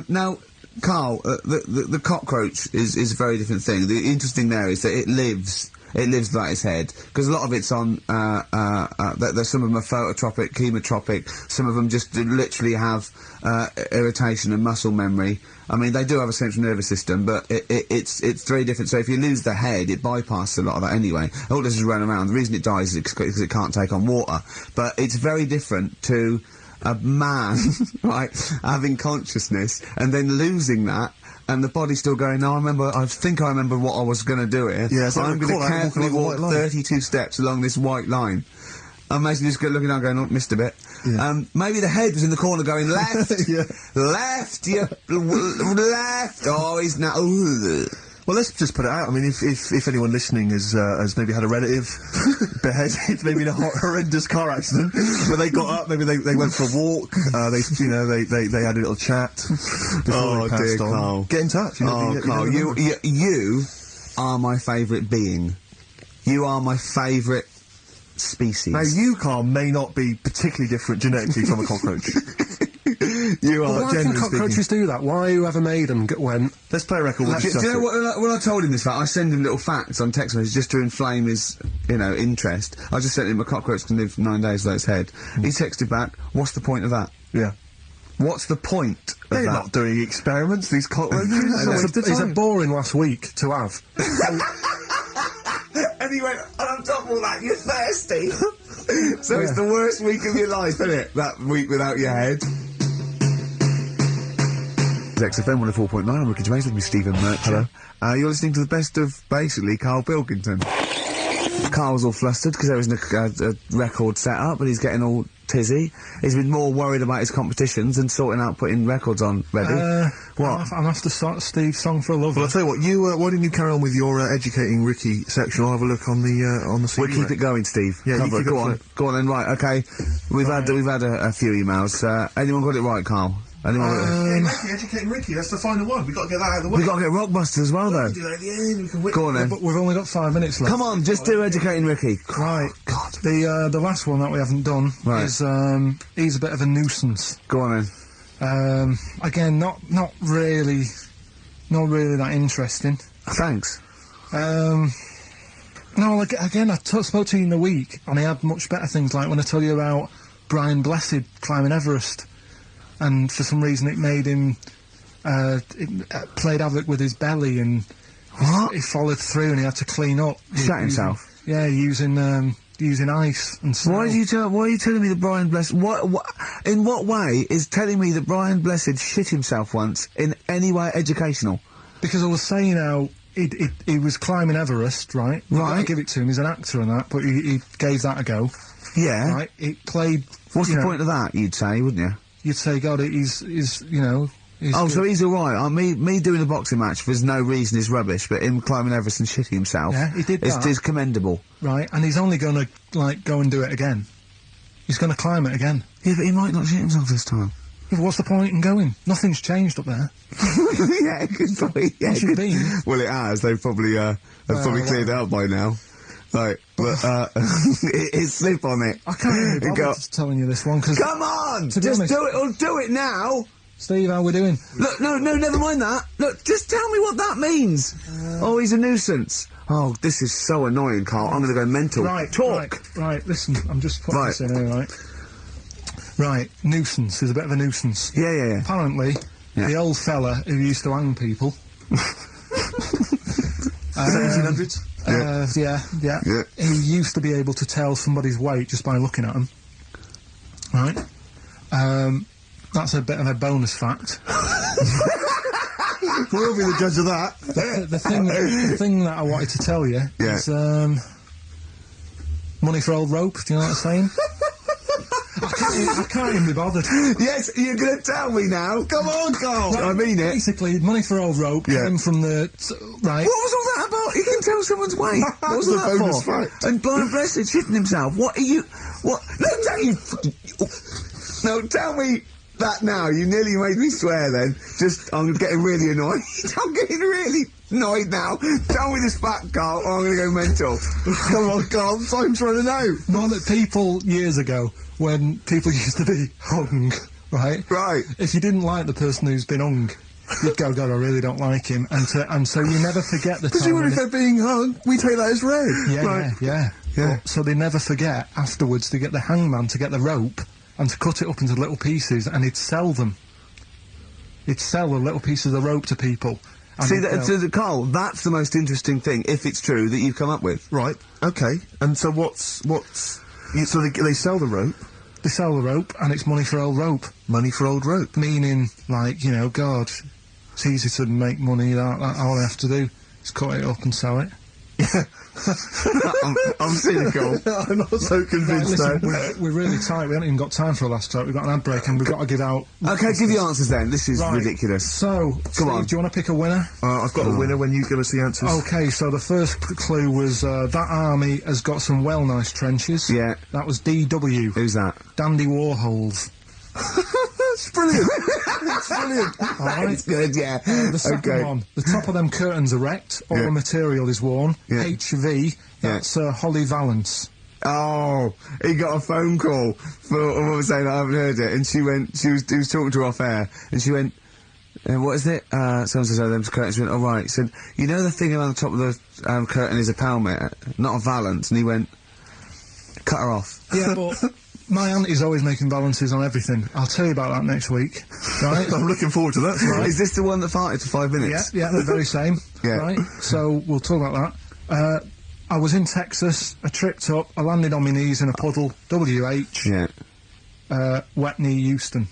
Now, Carl, the cockroach is a very different thing. The interesting there is that it lives without its head, because a lot of it's on, there's some of them are phototropic, chemotropic, some of them just literally have, irritation and muscle memory. I mean, they do have a central nervous system, but it's very different. So if you lose the head, it bypasses a lot of that anyway. All it does is run around. The reason it dies is because it can't take on water. But it's very different to a man, right, having consciousness and then losing that, and the body's still going, no, I think I remember what I was going to do here. Yeah, so I'm going to carefully walk 32 steps along this white line. I'm basically just looking down going, oh, missed a bit. Yeah. Maybe the head was in the corner going, left, Yeah. left, left. Oh, he's now... Well, let's just put it out. I mean, if anyone listening has maybe had a relative beheaded, maybe in a horrendous car accident, where they got up, maybe they went for a walk, they had a little chat before they passed on. Carl. Get in touch. You know, Carl, you are my favourite being. You are my favourite species. Now, you, Carl, may not be particularly different genetically from a cockroach. You Well, are. why can cockroaches do that? Why whoever made them went... Let's play a record. Do you know what? When I told him this fact, I send him little facts on text messages just to inflame his, interest. I just sent him a cockroach can live 9 days without its head. He texted back, "What's the point of that? Yeah. What's the point of They're that?" not doing experiments, these cockroaches. It's a boring last week to have. And he went, and on top of all that, you're thirsty. So it's the worst week of your life, isn't it? That week without your head. XFM 104.9, I'm Ricky Gervais with me, Stephen Merchant. Hello. You're listening to the best of, basically, Carl Pilkington. Carl's all flustered because there isn't a record set up, but he's getting all tizzy. He's been more worried about his competitions than sorting out putting records on ready. What? I'm after Steve's Song for a Lover. Well, I'll tell you what, why didn't you carry on with your educating Ricky section? I'll have a look on the CD. We'll keep it going, Steve. Yeah, Cover you it. keep Go it on. Go on then, right, okay. We've had a few emails. Anyone got it right, Carl? Anyone got it? Ricky, educating Ricky, that's the final one. We've got to get that out of the way. We've got to get Rockbusters as well, though. Do that at the end, we can whip. Go on then. But we've only got 5 minutes left. Come on, just do Educating Ricky. Right. God. The last one that we haven't done Right. is, he's a bit of a nuisance. Go on then. Again, not really that interesting. Thanks. No, again, I spoke to you in the week, and he had much better things, like when I tell you about Brian Blessed climbing Everest, and for some reason it made him, it played havoc with his belly, and What? he followed through, and he had to clean up. Shut himself? Yeah, using ice and snow. Why are you telling me that Brian Blessed... in what way is telling me that Brian Blessed shit himself once in any way educational? Because I was saying how he was climbing Everest, right? Right. I give it to him. He's an actor and that, but he gave that a go. Yeah. Right. It played. What's you the know, point of that? You'd say, wouldn't you? You'd say, God, he's you know. He's Oh, good. so he's all right. Me doing a boxing match for no reason is rubbish, but him climbing Everest and shitting himself, Yeah, he did that. is commendable. Right, and he's only gonna like go and do it again. He's gonna climb it again. Yeah, but he might not shit himself this time. Yeah, but what's the point in going? Nothing's changed up there. Yeah, good point. Yeah, What's it been? Well, it has. They've probably cleared it out by now. Like, but it's slip on it. I can't really It bother go- just telling you this one because. Come on, To be just honest- do it. Or do it now. Steve, how we doing? Look, no, never mind that. Look, just tell me what that means. Oh, he's a nuisance. Oh, this is so annoying, Carl. I'm going to go mental. Right, Talk. Right, listen, I'm just putting Right. this in here, right? Right, nuisance is a bit of a nuisance. Yeah. Apparently, Yeah. the old fella who used to hang people. 1700s? Yeah. Yeah. He used to be able to tell somebody's weight just by looking at them. Right? That's a bit of a bonus fact. We'll be the judge of that. The thing that I wanted to tell you Yeah. is money for old rope. Do you know what I'm saying? I can't even be bothered. Yes, you're going to tell me now. Come on, Carl. I mean it. Basically, money for old rope Yeah. came from the right. What was all that about? He can tell someone's weight. What was The that bonus for? fact. And blind blessed shitting himself. What are you? What? No, tell you. No, tell me that now. You nearly made me swear. Then, I'm getting really annoyed. I'm getting really annoyed now. Tell me this fact, Carl, or I'm going to go mental. Come on, Carl, time's running out. Not that people years ago, when people used to be hung, right? Right. If you didn't like the person who's been hung, you'd go, God, I really don't like him, and so you never forget the time. Presumably when if they're being hung, we take that as read. Yeah. Yeah. So they never forget afterwards to get the hangman to get the rope and to cut it up into little pieces, and he'd sell them. He'd sell the little pieces of rope to people. And See, he'd go, Carl, that's the most interesting thing, if it's true, that you've come up with. Right, okay. And so what's... So they sell the rope, they sell the rope, and it's money for old rope. money for old rope. Meaning, like, you know, God, it's easy to make money, that all I have to do is cut it up and sell it. I'm cynical. I'm not so Right, convinced listen, now. we're really tight, we haven't even got time for a last talk, we've got an ad break and we've got to give out... Okay, give the answers then. This is Right. ridiculous. So, Steve, on. do you want to pick a winner? I've got a winner when you give us the answers. Okay, so the first clue was, that army has got some well nice trenches. Yeah. That was DW, Who's that? Dandy Warhols. That's brilliant. That's brilliant. Alright? It's good, yeah. The second Okay. one, the top of them curtains are wrecked, all Yeah. the material is worn. Yeah. HV, that's Holly Valance. Oh, he got a phone call for a woman saying I haven't heard it, and he was talking to her off air, and she went, what is it? Someone says, oh, them's curtains. She went, all right. He said, you know the thing around the top of the curtain is a palmet, not a valance, and he went, cut her off. Yeah, but my auntie's always making balances on everything. I'll tell you about that next week, right? I'm looking forward to that. Right. Is this the one that farted for 5 minutes? Yeah, the very same. Yeah. Right? So, we'll talk about that. I was in Texas, I tripped up, I landed on my knees in a puddle, WH, Yeah. wet knee Houston,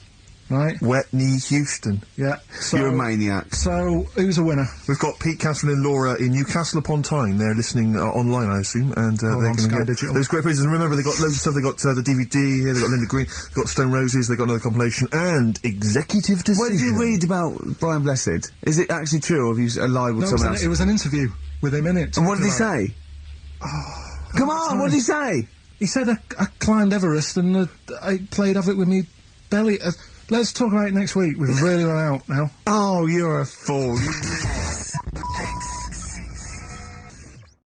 right? Wet knee Houston. Yeah. So, You're a maniac. So, who's a winner? We've got Pete, Catherine and Laura in Newcastle upon Tyne. They're listening online, I assume, and they're on going to Sky get Digital. those great prizes. And remember, they got loads of stuff. They got the DVD here. They got Linda Green. They got Stone Roses. They got another compilation and Executive Decision. What did you read about Brian Blessed? Is it actually true, or have you lied with No, someone else? it was an interview with him in it. And what did he talking about it. say? Come on, what did he say? He said I climbed Everest and I played of it with me belly. Let's talk about it next week. We've really run out now. Oh, you're a fool.